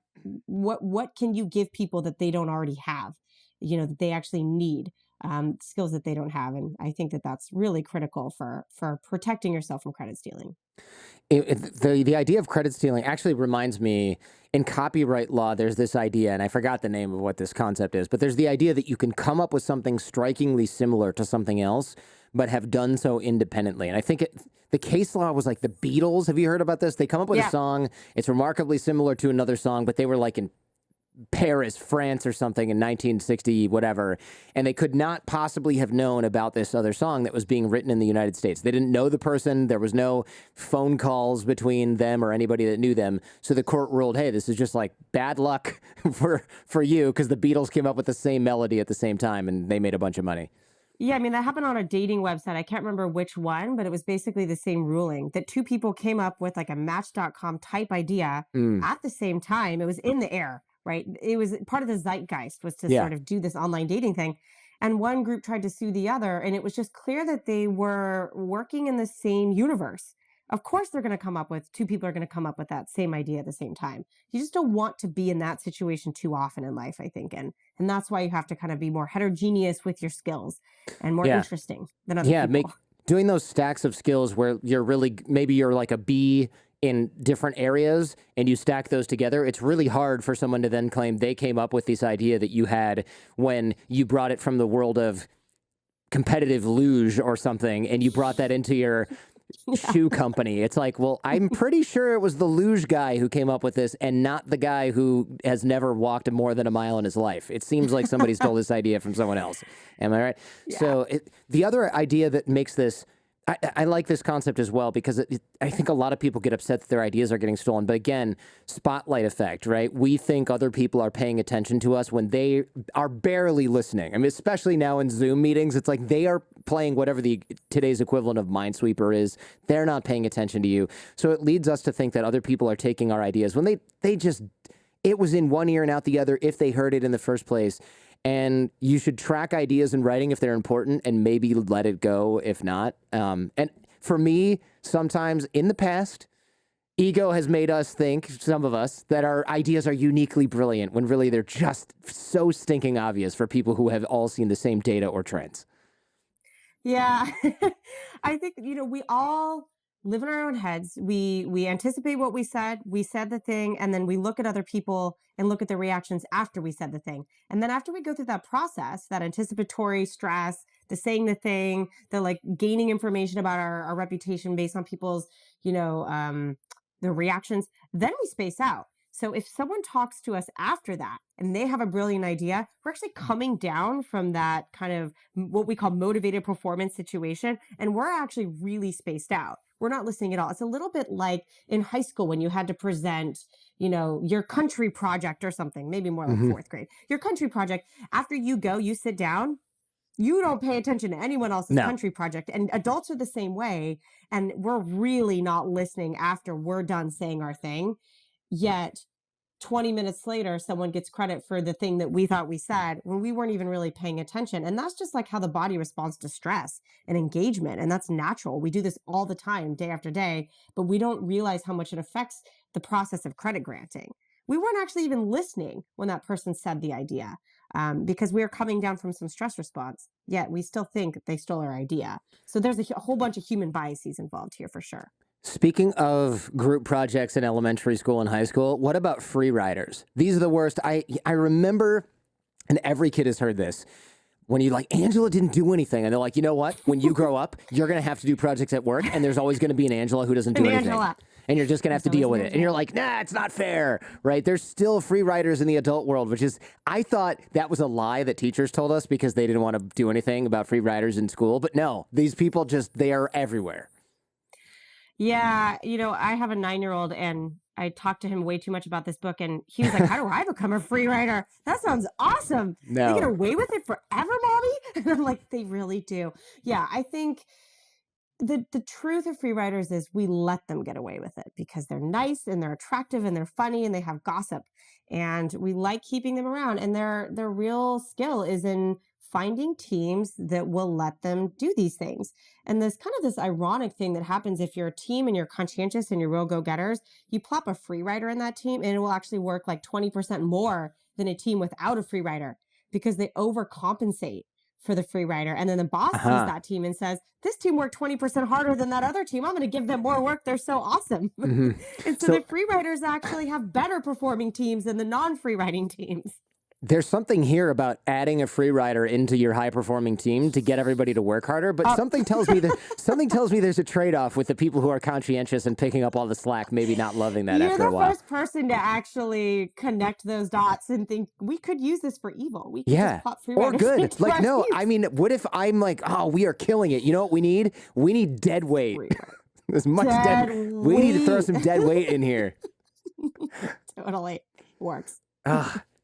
what can you give people that they don't already have, that they actually need? Skills that they don't have, and I think that that's really critical for protecting yourself from credit stealing. The idea of credit stealing actually reminds me, in copyright law, there's this idea, and I forgot the name of what this concept is, but there's the idea that you can come up with something strikingly similar to something else, but have done so independently. And I think the case law was like the Beatles. Have you heard about this? They come up with a Yeah. song. It's remarkably similar to another song, but they were like in Paris, France, or something in 1960, whatever, and they could not possibly have known about this other song that was being written in the United States. They didn't know the person. There was no phone calls between them or anybody that knew them. So the court ruled, hey, this is just like bad luck for you because the Beatles came up with the same melody at the same time and they made a bunch of money. Yeah, I mean, that happened on a dating website. I can't remember which one, but it was basically the same ruling that two people came up with like a match.com type idea Mm, at the same time. It was in the air, right? It was part of the zeitgeist was to yeah. sort of do this online dating thing. And one group tried to sue the other, and it was just clear that they were working in the same universe. Of course, they're going to come up with two people are going to come up with that same idea at the same time. You just don't want to be in that situation too often in life, I think. And that's why you have to kind of be more heterogeneous with your skills and more Yeah. interesting than other Yeah, people. doing those stacks of skills where you're really maybe you're like a B in different areas and you stack those together. It's really hard for someone to then claim they came up with this idea that you had when you brought it from the world of competitive luge or something and you brought that into your shoe company. It's like, well, I'm pretty sure it was the luge guy who came up with this and not the guy who has never walked more than a mile in his life. It seems like somebody stole this idea from someone else. Am I right? Yeah. So the other idea that makes this, I like this concept as well because I think a lot of people get upset that their ideas are getting stolen. But again, spotlight effect, right? We think other people are paying attention to us when they are barely listening. I mean, especially now in Zoom meetings, it's like they are playing whatever today's equivalent of Minesweeper is. They're not paying attention to you. So it leads us to think that other people are taking our ideas when they just it was in one ear and out the other if they heard it in the first place. And you should track ideas in writing if they're important and maybe let it go if not. And for me, sometimes in the past, ego has made us think, some of us, that our ideas are uniquely brilliant when really they're just so stinking obvious for people who have all seen the same data or trends. Yeah. I think, we all live in our own heads. We anticipate what we said the thing, and then we look at other people and look at their reactions after we said the thing. And then after we go through that process, that anticipatory stress, the saying the thing, the like gaining information about our reputation based on people's, their reactions, then we space out. So if someone talks to us after that and they have a brilliant idea, we're actually coming down from that kind of what we call motivated performance situation. And we're actually really spaced out. We're not listening at all. It's a little bit like in high school when you had to present, your country project or something, maybe more like fourth grade, your country project. After you go, you sit down, you don't pay attention to anyone else's No. country project. And adults are the same way. And we're really not listening after we're done saying our thing. Yet 20 minutes later, someone gets credit for the thing that we thought we said when we weren't even really paying attention. And that's just like how the body responds to stress and engagement. And that's natural. We do this all the time, day after day, but we don't realize how much it affects the process of credit granting. We weren't actually even listening when that person said the idea because we are coming down from some stress response, yet we still think they stole our idea. So there's a whole bunch of human biases involved here for sure. Speaking of group projects in elementary school and high school, what about free riders? These are the worst. I remember, and every kid has heard this, when you like, Angela didn't do anything. And they're like, you know what? When you grow up, you're going to have to do projects at work, and there's always going to be an Angela who doesn't do anything. Angela. And you're just going to have to deal with it. And you're like, nah, it's not fair, right? There's still free riders in the adult world, which is, I thought that was a lie that teachers told us because they didn't want to do anything about free riders in school. But no, these people they are everywhere. Yeah, I have a 9-year-old and I talked to him way too much about this book and he was like, how do I become a free writer? That sounds awesome. No. They get away with it forever, mommy? And I'm like, they really do. Yeah, I think the truth of free writers is we let them get away with it because they're nice and they're attractive and they're funny and they have gossip. And we like keeping them around. And their real skill is in finding teams that will let them do these things. And this kind of this ironic thing that happens if you're a team and you're conscientious and you're real go-getters, you plop a free writer in that team and it will actually work like 20% more than a team without a free writer because they overcompensate for the free writer. And then the boss sees that team and says, this team worked 20% harder than that other team. I'm going to give them more work. They're so awesome. And so the free writers actually have better performing teams than the non-free writing teams. There's something here about adding a free rider into your high-performing team to get everybody to work harder, but something tells me there's a trade-off with the people who are conscientious and picking up all the slack, maybe not loving that after a while. You're the first person to actually connect those dots and think we could use this for evil. We could just pop free riders or good. into Like, our no, teams. I mean, what if I'm like, oh, we are killing it. You know what we need? We need dead weight. As much dead weight. We need to throw some dead weight in here. Totally works.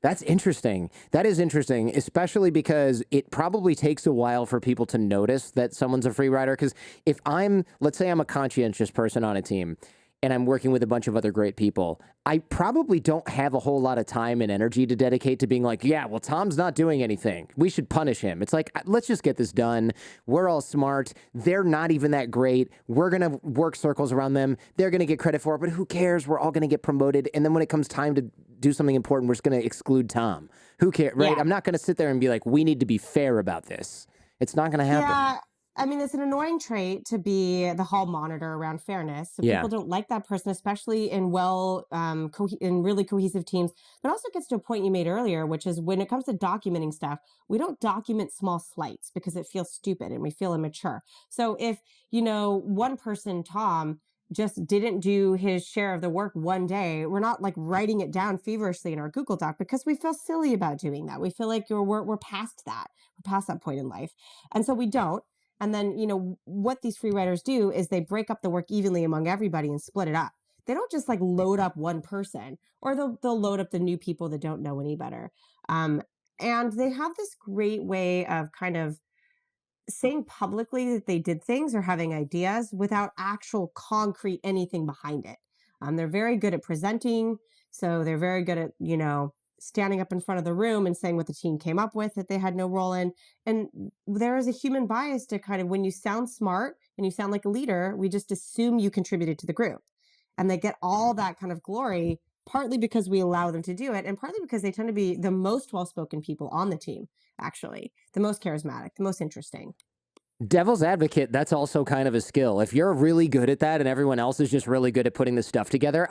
That's interesting. That is interesting, especially because it probably takes a while for people to notice that someone's a free rider. Because if let's say I'm a conscientious person on a team and I'm working with a bunch of other great people, I probably don't have a whole lot of time and energy to dedicate to being like, yeah, well, Tom's not doing anything. We should punish him. It's like, let's just get this done. We're all smart. They're not even that great. We're going to work circles around them. They're going to get credit for it, but who cares? We're all going to get promoted. And then when it comes time to do something important, we're just going to exclude Tom. Who cares, right? Yeah. I'm not going to sit there and be like, we need to be fair about this. It's not going to happen. Yeah. I mean, it's an annoying trait to be the hall monitor around fairness. So people don't like that person, especially in in really cohesive teams. But also gets to a point you made earlier, which is when it comes to documenting stuff, we don't document small slights because it feels stupid and we feel immature. So if, one person, Tom, just didn't do his share of the work one day, we're not like writing it down feverishly in our Google Doc because we feel silly about doing that. We feel like we're past that. We're past that point in life. And so we don't. And then, what these free writers do is they break up the work evenly among everybody and split it up. They don't just like load up one person, or they'll load up the new people that don't know any better. And they have this great way of kind of saying publicly that they did things or having ideas without actual concrete anything behind it. They're very good at presenting So they're very good at, standing up in front of the room and saying what the team came up with that they had no role in. And there is a human bias to kind of, when you sound smart and you sound like a leader, we just assume you contributed to the group. And they get all that kind of glory, partly because we allow them to do it, and partly because they tend to be the most well-spoken people on the team, actually, the most charismatic, the most interesting. Devil's advocate, that's also kind of a skill. If you're really good at that and everyone else is just really good at putting the stuff together,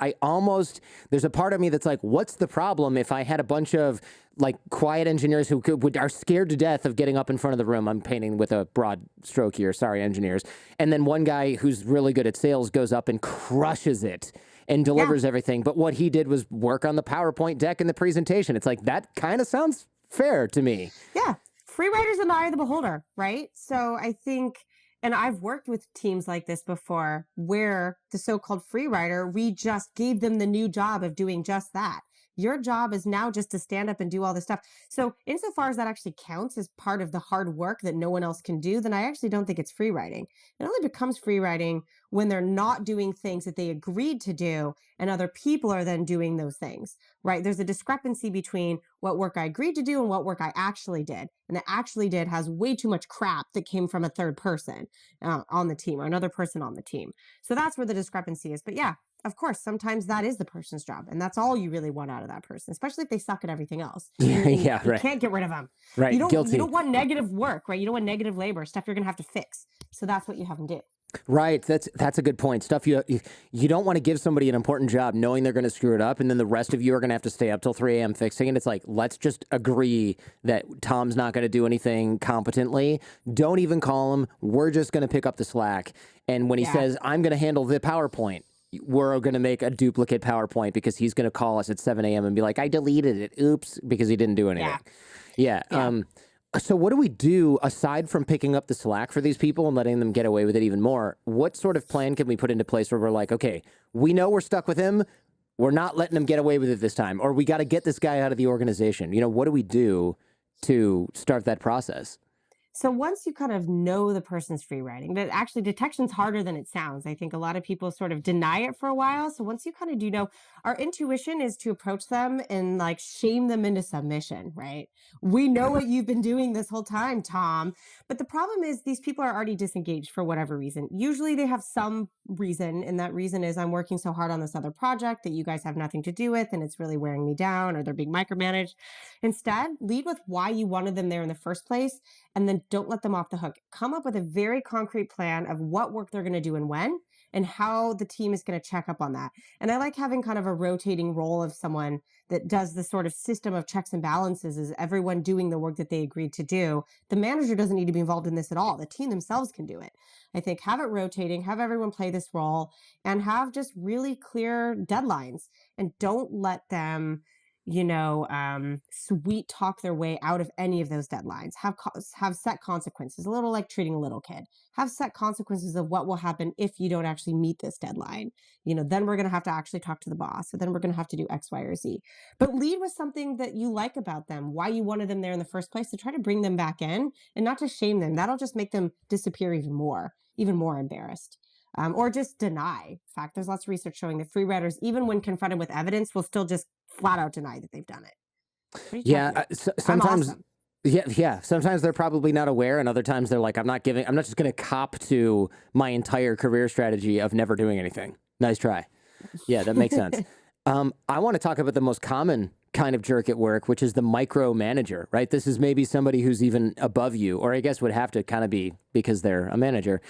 there's a part of me that's like, what's the problem if I had a bunch of like quiet engineers who are scared to death of getting up in front of the room? I'm painting with a broad stroke here. Sorry, engineers. And then one guy who's really good at sales goes up and crushes it and delivers everything. But what he did was work on the PowerPoint deck and the presentation. It's like, that kind of sounds fair to me. Yeah. Free writer's in the eye of the beholder, right? So I think, and I've worked with teams like this before, where the so-called free writer, we just gave them the new job of doing just that. Your job is now just to stand up and do all this stuff. So insofar as that actually counts as part of the hard work that no one else can do, then I actually don't think it's free writing. It only becomes free writing when they're not doing things that they agreed to do and other people are then doing those things, right? There's a discrepancy between what work I agreed to do and what work I actually did. And the actually did has way too much crap that came from a third person on the team or another person on the team. So that's where the discrepancy is. But yeah, of course, sometimes that is the person's job, and that's all you really want out of that person, especially if they suck at everything else. Yeah, you right. can't get rid of them. Right, You guilty. don't want negative work, right? You don't want negative labor, stuff you're going to have to fix. So that's what you have them do. Right. That's a good point. Stuff you don't want to give somebody an important job knowing they're going to screw it up, and then the rest of you are going to have to stay up till 3 a.m. fixing it. It's like, let's just agree that Tom's not going to do anything competently. Don't even call him. We're just going to pick up the slack. And when he says, I'm going to handle the PowerPoint, we're going to make a duplicate PowerPoint because he's going to call us at 7 a.m. and be like, I deleted it. Oops, because he didn't do anything. Yeah. So what do we do aside from picking up the slack for these people and letting them get away with it even more? What sort of plan can we put into place where we're like, okay, we know we're stuck with him. We're not letting him get away with it this time, or we got to get this guy out of the organization. What do we do to start that process? So once you kind of know the person's free writing, that actually detection's harder than it sounds. I think a lot of people sort of deny it for a while. So once you kind of do know, our intuition is to approach them and like shame them into submission, right? We know what you've been doing this whole time, Tom. But the problem is these people are already disengaged for whatever reason. Usually they have some reason, and that reason is I'm working so hard on this other project that you guys have nothing to do with, and it's really wearing me down, or they're being micromanaged. Instead, lead with why you wanted them there in the first place, and then don't let them off the hook. Come up with a very concrete plan of what work they're going to do and when, and how the team is going to check up on that. And I like having kind of a rotating role of someone that does the sort of system of checks and balances, is everyone doing the work that they agreed to do. The manager doesn't need to be involved in this at all. The team themselves can do it. I think have it rotating, have everyone play this role, and have just really clear deadlines, and don't let them sweet talk their way out of any of those deadlines. Have set consequences, a little like treating a little kid. Have set consequences of what will happen if you don't actually meet this deadline. Then we're going to have to actually talk to the boss. So then we're going to have to do X, Y, or Z. But lead with something that you like about them, why you wanted them there in the first place, to try to bring them back in and not to shame them. That'll just make them disappear even more embarrassed. Or just deny. In fact, there's lots of research showing that free writers, even when confronted with evidence, will still just flat out deny that they've done it. Yeah, sometimes. Awesome. Yeah. Sometimes they're probably not aware, and other times they're like, I'm not just going to cop to my entire career strategy of never doing anything. Nice try. Yeah, that makes sense. I want to talk about the most common kind of jerk at work, which is the micromanager, right? This is maybe somebody who's even above you, or I guess would have to kind of be because they're a manager.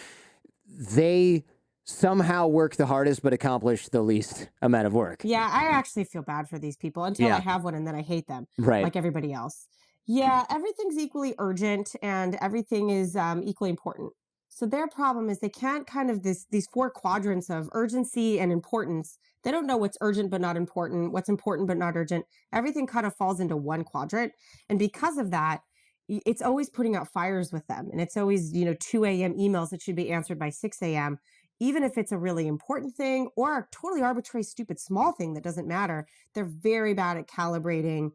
They somehow work the hardest but accomplish the least amount of work. Yeah, I actually feel bad for these people until I have one, and then I hate them, right? Like everybody else. Yeah, everything's equally urgent and everything is equally important. So their problem is they can't kind of these four quadrants of urgency and importance. They don't know what's urgent but not important, what's important but not urgent. Everything kind of falls into one quadrant. And because of that, it's always putting out fires with them. And it's always, 2 a.m. emails that should be answered by 6 a.m. Even if it's a really important thing or a totally arbitrary, stupid, small thing that doesn't matter, they're very bad at calibrating,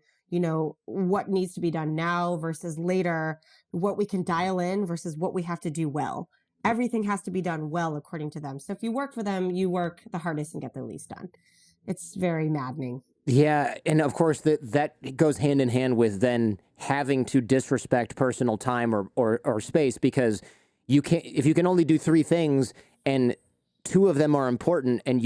what needs to be done now versus later, what we can dial in versus what we have to do well. Everything has to be done well according to them. So if you work for them, you work the hardest and get the least done. It's very maddening. Yeah, and of course that goes hand in hand with then having to disrespect personal time or space, because you can't, if you can only do three things and two of them are important, and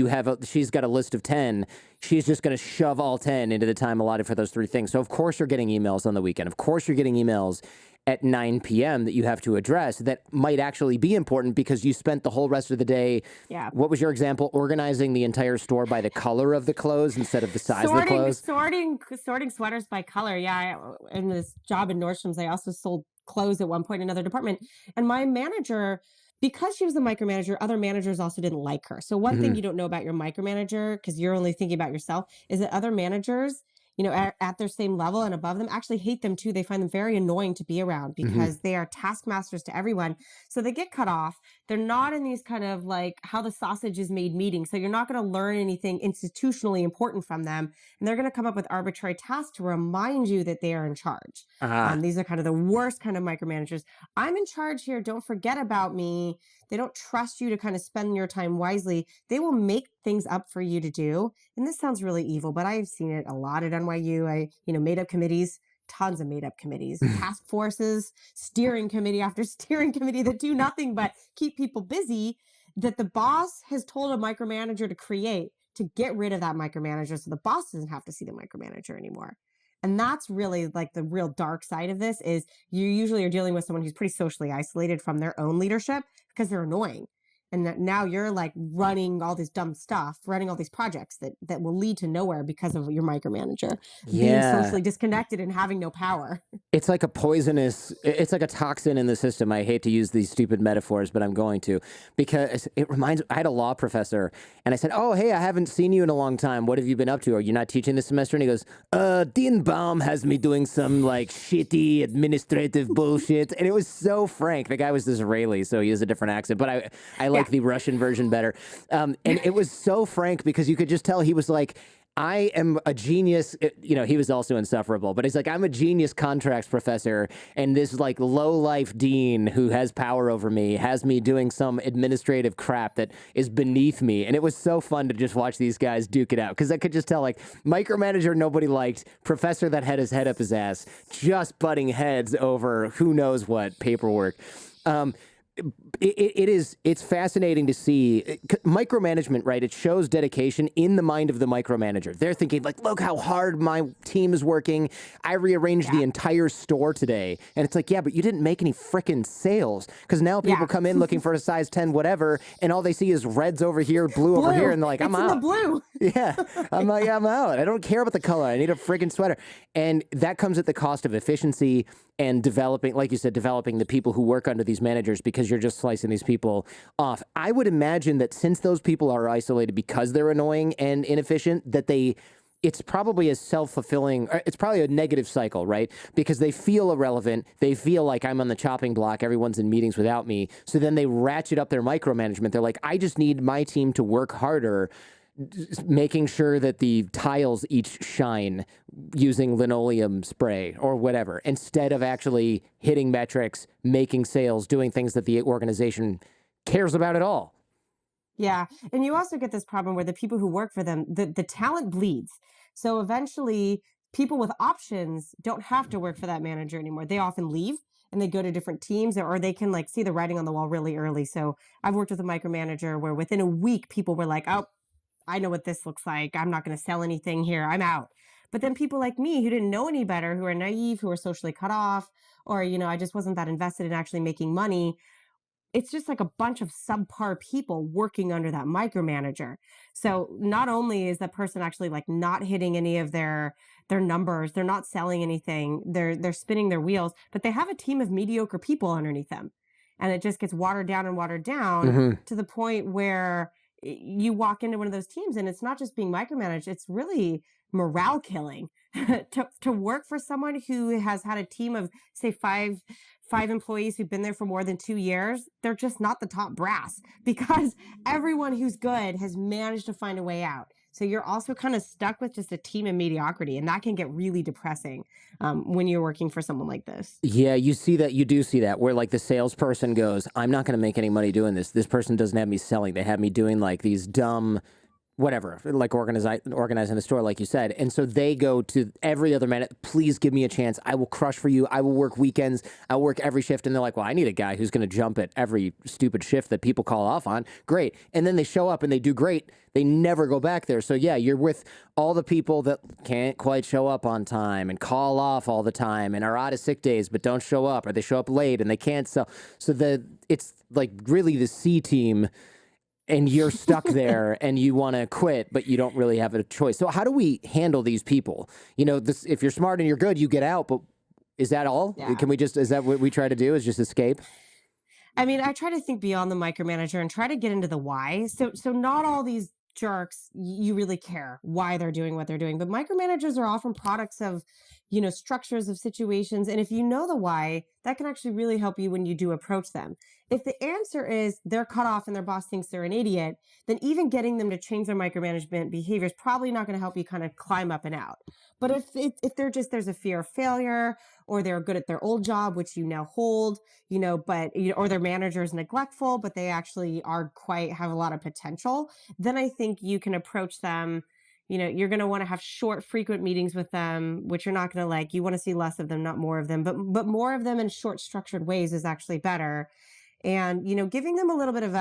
she's got a list of 10, she's just going to shove all 10 into the time allotted for those three things. So of course you're getting emails on the weekend. Of course you're getting emails at 9 p.m. that you have to address that might actually be important because you spent the whole rest of the day. Yeah. What was your example? Organizing the entire store by the color of the clothes instead of the size of the clothes. Sorting sweaters by color. Yeah. In this job in Nordstrom's, I also sold clothes at one point in another department. And my manager, because she was the micromanager, other managers also didn't like her. So one thing Mhm. you don't know about your micromanager, because you're only thinking about yourself, is that other managers, at their same level and above them, actually hate them too. They find them very annoying to be around Mhm. because they are taskmasters to everyone. So they get cut off. They're not in these kind of like how the sausage is made meetings. So you're not going to learn anything institutionally important from them. And they're going to come up with arbitrary tasks to remind you that they are in charge. Ah. These are kind of the worst kind of micromanagers. I'm in charge here. Don't forget about me. They don't trust you to kind of spend your time wisely. They will make things up for you to do. And this sounds really evil, but I've seen it a lot at NYU. Made up committees, tons of made up committees, task forces, steering committee after steering committee that do nothing but keep people busy, that the boss has told a micromanager to create to get rid of that micromanager so the boss doesn't have to see the micromanager anymore. And that's really like the real dark side of this is you usually are dealing with someone who's pretty socially isolated from their own leadership because they're annoying. And that now you're like running all this dumb stuff, running all these projects that will lead to nowhere because of your micromanager being Yeah. socially disconnected and having no power. It's like it's like a toxin in the system. I hate to use these stupid metaphors, but I'm going to, because I had a law professor and I said, "Oh, hey, I haven't seen you in a long time. What have you been up to? Are you not teaching this semester?" And he goes, Dean Baum has me doing some like shitty administrative bullshit." And it was so frank. The guy was Israeli, so he has a different accent, but I like Yeah. the Russian version better. And it was so frank because you could just tell he was like, "I am a genius." He was also insufferable, but he's like, "I'm a genius contracts professor, and this like low life dean who has power over me has me doing some administrative crap that is beneath me." And it was so fun to just watch these guys duke it out because I could just tell, like, micromanager nobody liked, professor that had his head up his ass, just butting heads over who knows what paperwork. Um, it's fascinating to see micromanagement, right? It shows dedication in the mind of the micromanager. They're thinking like, "Look how hard my team is working. I rearranged the entire store today." And it's like, "Yeah, but you didn't make any frickin' sales." Because now people Yeah. come in looking for a size 10 whatever, and all they see is reds over here, blue over here, and they're like, "I'm It's in out." the blue. Yeah, I'm like, "I'm out. I don't care about the color. I need a freaking sweater." And that comes at the cost of efficiency and developing, like you said, developing the people who work under these managers, because you're just slicing these people off. I would imagine that since those people are isolated because they're annoying and inefficient, that it's probably a self-fulfilling, it's probably a negative cycle, right? Because they feel irrelevant. They feel like, "I'm on the chopping block. Everyone's in meetings without me." So then they ratchet up their micromanagement. They're like, "I just need my team to work harder, making sure that the tiles each shine using linoleum spray or whatever, instead of actually hitting metrics, making sales, doing things that the organization cares about at all." Yeah. And you also get this problem where the people who work for them, the talent bleeds. So eventually, people with options don't have to work for that manager anymore. They often leave and they go to different teams, or they can like see the writing on the wall really early. So I've worked with a micromanager where within a week, people were like, "Oh, I know what this looks like. I'm not going to sell anything here. I'm out." But then people like me who didn't know any better, who are naive, who are socially cut off, or, I just wasn't that invested in actually making money, it's just like a bunch of subpar people working under that micromanager. So not only is that person actually like not hitting any of their numbers, they're not selling anything, they're spinning their wheels, but they have a team of mediocre people underneath them. And it just gets watered down Hmm. to the point where you walk into one of those teams and it's not just being micromanaged, it's really morale killing to work for someone who has had a team of say five employees who've been there for more than 2 years. They're just not the top brass because everyone who's good has managed to find a way out. So you're also kind of stuck with just a team of mediocrity, and that can get really depressing when you're working for someone like this. Yeah, you do see that, where like the salesperson goes, "I'm not going to make any money doing this. This person doesn't have me selling. They have me doing like these dumb whatever, like organizing the store, like you said. And so they go to every other man, please give me a chance. I will crush for you. I will work weekends. I'll work every shift. And they're like, well, I need a guy who's going to jump at every stupid shift that people call off on. Great. And then they show up and they do great. They never go back there. So yeah, you're with all the people that can't quite show up on time and call off all the time and are out of sick days, but don't show up, or they show up late and they can't sell. So it's like really the C team, and you're stuck there and you want to quit, but you don't really have a choice. So how do we handle these people? If you're smart and you're good, you get out, but is that all? Yeah. Is that what we try to do, is just escape? I mean, I try to think beyond the micromanager and try to get into the why. So not all these jerks, you really care why they're doing what they're doing, but micromanagers are often products of, structures of situations. And if you know the why, that can actually really help you when you do approach them. If the answer is they're cut off and their boss thinks they're an idiot, then even getting them to change their micromanagement behavior is probably not going to help you kind of climb up and out. But if they're just, there's a fear of failure, or they're good at their old job, which you now hold, or their manager is neglectful, but they actually have a lot of potential, then I think you can approach them. You're going to want to have short, frequent meetings with them, which you're not going to like. You want to see less of them, not more of them, but more of them in short, structured ways is actually better. And, giving them a little bit of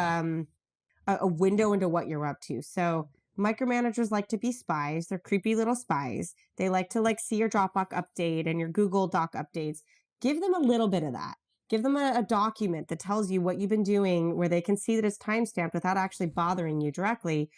a window into what you're up to. So micromanagers like to be spies. They're creepy little spies. They like to see your Dropbox update and your Google Doc updates. Give them a little bit of that. Give them a document that tells you what you've been doing, where they can see that it's timestamped without actually bothering you directly.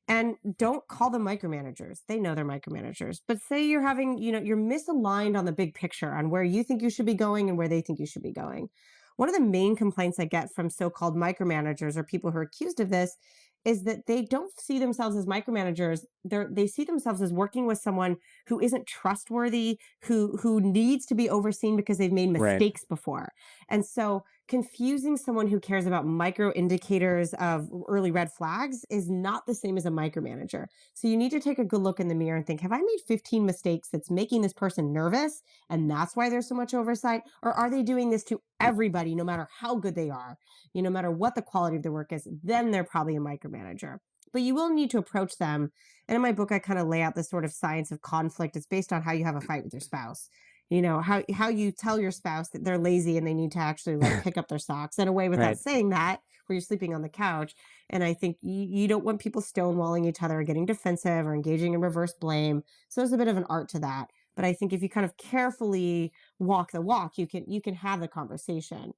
And don't call them micromanagers. They know they're micromanagers. But say you're having, you're misaligned on the big picture on where you think you should be going and where they think you should be going. One of the main complaints I get from so-called micromanagers or people who are accused of this is that they don't see themselves as micromanagers. They see themselves as working with someone who isn't trustworthy, who needs to be overseen because they've made mistakes before. And so confusing someone who cares about micro indicators of early red flags is not the same as a micromanager. So you need to take a good look in the mirror and think, have I made 15 mistakes that's making this person nervous, and that's why there's so much oversight? Or are they doing this to everybody, no matter how good they are, no matter what the quality of their work is? Then they're probably a micromanager. But you will need to approach them. And in my book, I kind of lay out this sort of science of conflict. It's based on how you have a fight with your spouse. How you tell your spouse that they're lazy and they need to actually pick up their socks in a way without saying that, where you're sleeping on the couch. And I think you don't want people stonewalling each other or getting defensive or engaging in reverse blame. So there's a bit of an art to that. But I think if you kind of carefully walk the walk, you can have the conversation,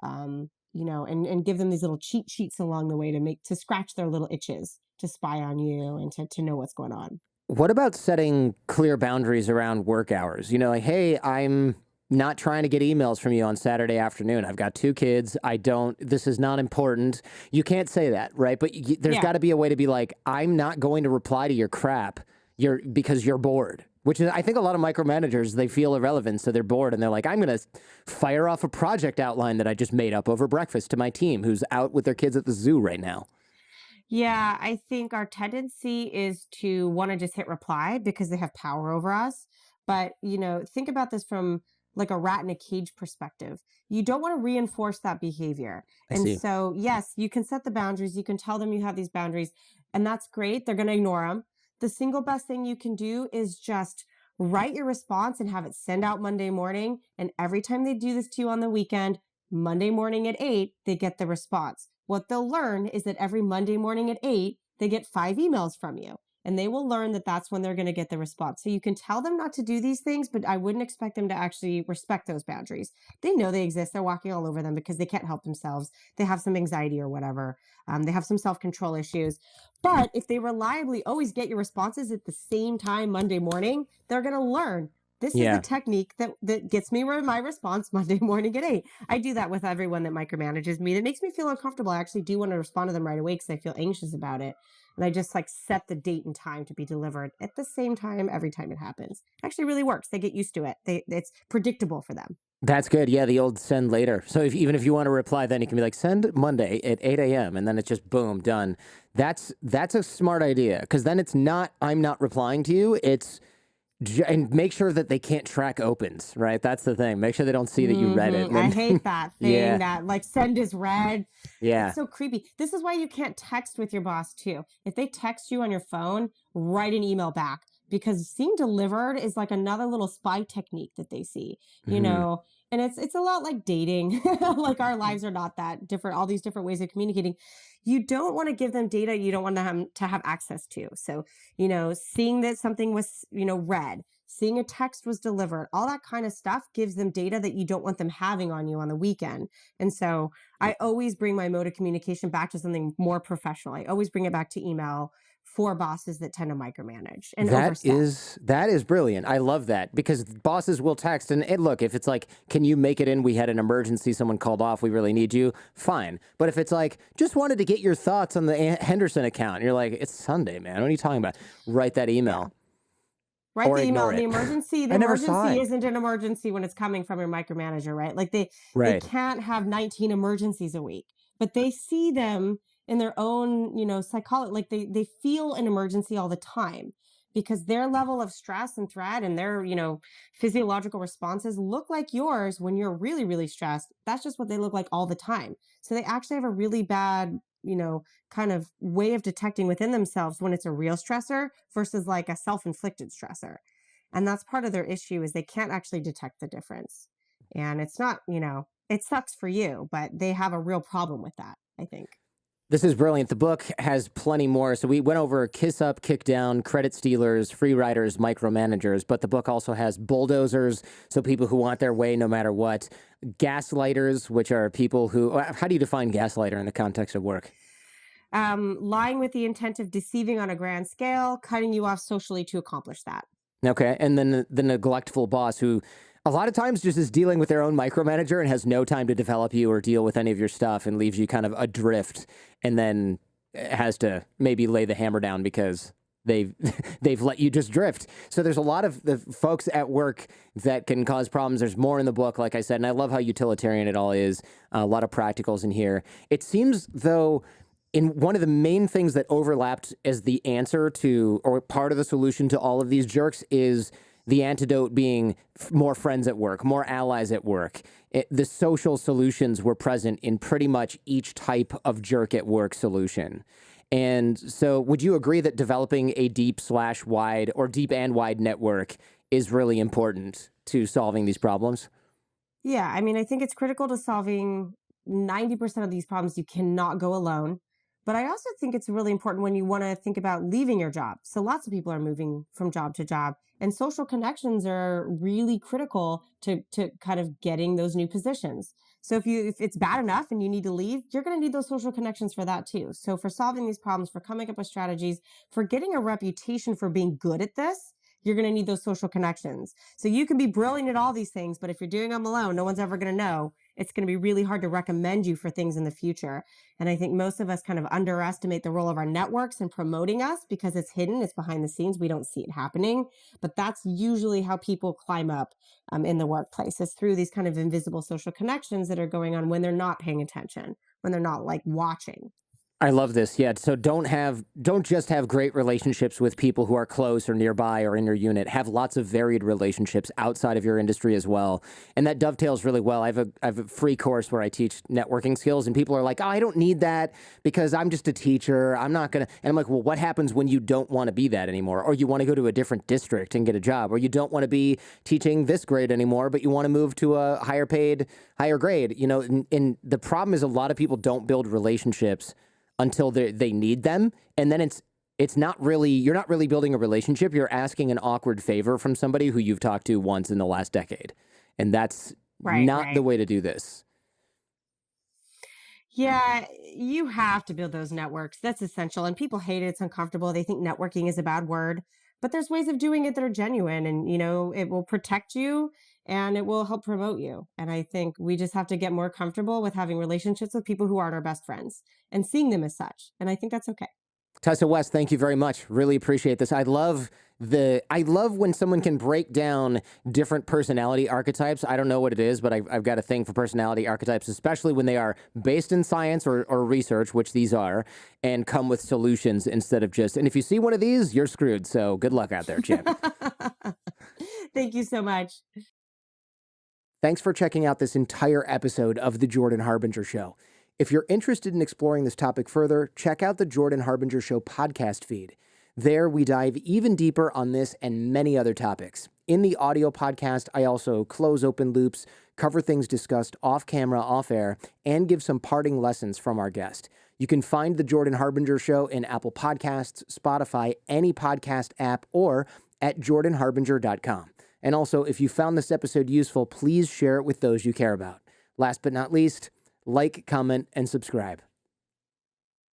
and give them these little cheat sheets along the way to scratch their little itches, to spy on you and to know what's going on. What about setting clear boundaries around work hours? Hey, I'm not trying to get emails from you on Saturday afternoon. I've got 2 kids. This is not important. You can't say that, right? But there's got to be a way to be like, I'm not going to reply to your crap because you're bored. Which is, I think a lot of micromanagers, they feel irrelevant, so they're bored, and they're like, I'm going to fire off a project outline that I just made up over breakfast to my team who's out with their kids at the zoo right now. Yeah, I think our tendency is to want to just hit reply because they have power over us. But, think about this from like a rat in a cage perspective. You don't want to reinforce that behavior. So, yes, you can set the boundaries. You can tell them you have these boundaries, and that's great. They're going to ignore them. The single best thing you can do is just write your response and have it send out Monday morning. And every time they do this to you on the weekend, Monday morning at 8, they get the response. What they'll learn is that every Monday morning at 8, they get 5 emails from you. And they will learn that that's when they're going to get the response. So you can tell them not to do these things, but I wouldn't expect them to actually respect those boundaries. They know they exist. They're walking all over them because they can't help themselves. They have some anxiety or whatever. They have some self-control issues. But if they reliably always get your responses at the same time Monday morning, they're going to learn. This is the technique that gets me my response Monday morning at 8. I do that with everyone that micromanages me. That makes me feel uncomfortable. I actually do want to respond to them right away because I feel anxious about it. And I just set the date and time to be delivered at the same time every time it happens. It actually really works. They get used to it. It's predictable for them. That's good. Yeah, the old send later. So even if you want to reply, then you can be like, send Monday at 8 a.m. And then it's just boom, done. That's a smart idea, because then it's not, I'm not replying to you. It's, And make sure that they can't track opens, right? That's the thing. Make sure they don't see that you read it. I hate that thing Yeah. that like send is read. Yeah. It's so creepy. This is why you can't text with your boss too. If they text you on your phone, write an email back because seeing delivered is like another little spy technique that they see, you Mhm. know. And it's a lot like dating. Like our lives are not that different, all these different ways of communicating. You don't want to give them data you don't want them to have access to. So, you know, seeing that something was, you know, read, seeing a text was delivered, all that kind of stuff gives them data that you don't want them having on you on the weekend. And so I always bring my mode of communication back to something more professional. I always bring it back to email for bosses that tend to micromanage and overstep. That is brilliant. I love that because bosses will text and look, if it's like, can you make it in? We had an emergency, someone called off, we really need you. Fine. But if it's like, just wanted to get your thoughts on the Henderson account, and you're like, it's Sunday, man. What are you talking about? Write that email. Write Or the email. ignore And the it. emergency, I never saw it. isn't an emergency when it's coming from your micromanager, right? Like they Right. can't have 19 emergencies a week, but they see them in their own, you know, psychology. Like they feel an emergency all the time because their level of stress and threat and their, you know, physiological responses look like yours when you're really, really stressed. That's just what they look like all the time. So they actually have a really bad, you know, kind of way of detecting within themselves when it's a real stressor versus like a self-inflicted stressor. And that's part of their issue is they can't actually detect the difference. And it's not, you know, it sucks for you, but they have a real problem with that, I think. This is brilliant. The book has plenty more. So we went over kiss up, kick down, credit stealers, free riders, micromanagers, but the book also has bulldozers, so people who want their way no matter what, gaslighters, which are people who, how do you define gaslighter in the context of work? Lying with the intent of deceiving on a grand scale, cutting you off socially to accomplish that. Okay. And then the neglectful boss who a lot of times just is dealing with their own micromanager and has no time to develop you or deal with any of your stuff and leaves you kind of adrift and then has to maybe lay the hammer down because they've they've let you just drift. So there's a lot of the folks at work that can cause problems. There's more in the book, like I said, and I love how utilitarian it all is. A lot of practicals in here. It seems though in one of the main things that overlapped as the answer to, or part of the solution to all of these jerks is the antidote being more friends at work, more allies at work. The social solutions were present in pretty much each type of jerk at work solution. And so would you agree that developing a deep/wide or deep and wide network is really important to solving these problems? Yeah, I mean, I think it's critical to solving 90% of these problems. You cannot go alone. But I also think it's really important when you want to think about leaving your job. So lots of people are moving from job to job, and social connections are really critical to kind of getting those new positions. So if it's bad enough and you need to leave, you're going to need those social connections for that too. So for solving these problems, for coming up with strategies, for getting a reputation for being good at this, you're going to need those social connections. So you can be brilliant at all these things, but if you're doing them alone, no one's ever going to know. It's going to be really hard to recommend you for things in the future. And I think most of us kind of underestimate the role of our networks in promoting us because it's hidden, it's behind the scenes, we don't see it happening. But that's usually how people climb up in the workplace, is through these kind of invisible social connections that are going on when they're not paying attention, when they're not like watching. I love this. Yeah. So don't just have great relationships with people who are close or nearby or in your unit. Have lots of varied relationships outside of your industry as well. And that dovetails really well. I have a free course where I teach networking skills and people are like, "Oh, I don't need that because I'm just a teacher. I'm not going to." And I'm like, "Well, what happens when you don't want to be that anymore, or you want to go to a different district and get a job, or you don't want to be teaching this grade anymore, but you want to move to a higher paid, higher grade?" You know, and the problem is a lot of people don't build relationships until they need them. And then it's not really, you're not really building a relationship. You're asking an awkward favor from somebody who you've talked to once in the last decade. And that's not the way to do this. Yeah, you have to build those networks. That's essential. And people hate it. It's uncomfortable. They think networking is a bad word, but there's ways of doing it that are genuine and, you know, it will protect you and it will help promote you. And I think we just have to get more comfortable with having relationships with people who aren't our best friends and seeing them as such. And I think that's okay. Tessa West, thank you very much. Really appreciate this. I love when someone can break down different personality archetypes. I don't know what it is, but I've got a thing for personality archetypes, especially when they are based in science or research, which these are, and come with solutions instead of just, and if you see one of these, you're screwed. So good luck out there, champ. Thank you so much. Thanks for checking out this entire episode of The Jordan Harbinger Show. If you're interested in exploring this topic further, check out the Jordan Harbinger Show podcast feed. There, we dive even deeper on this and many other topics. In the audio podcast, I also close open loops, cover things discussed off camera, off air, and give some parting lessons from our guest. You can find the Jordan Harbinger Show in Apple Podcasts, Spotify, any podcast app, or at jordanharbinger.com. And also, if you found this episode useful, please share it with those you care about. Last but not least, like, comment, and subscribe.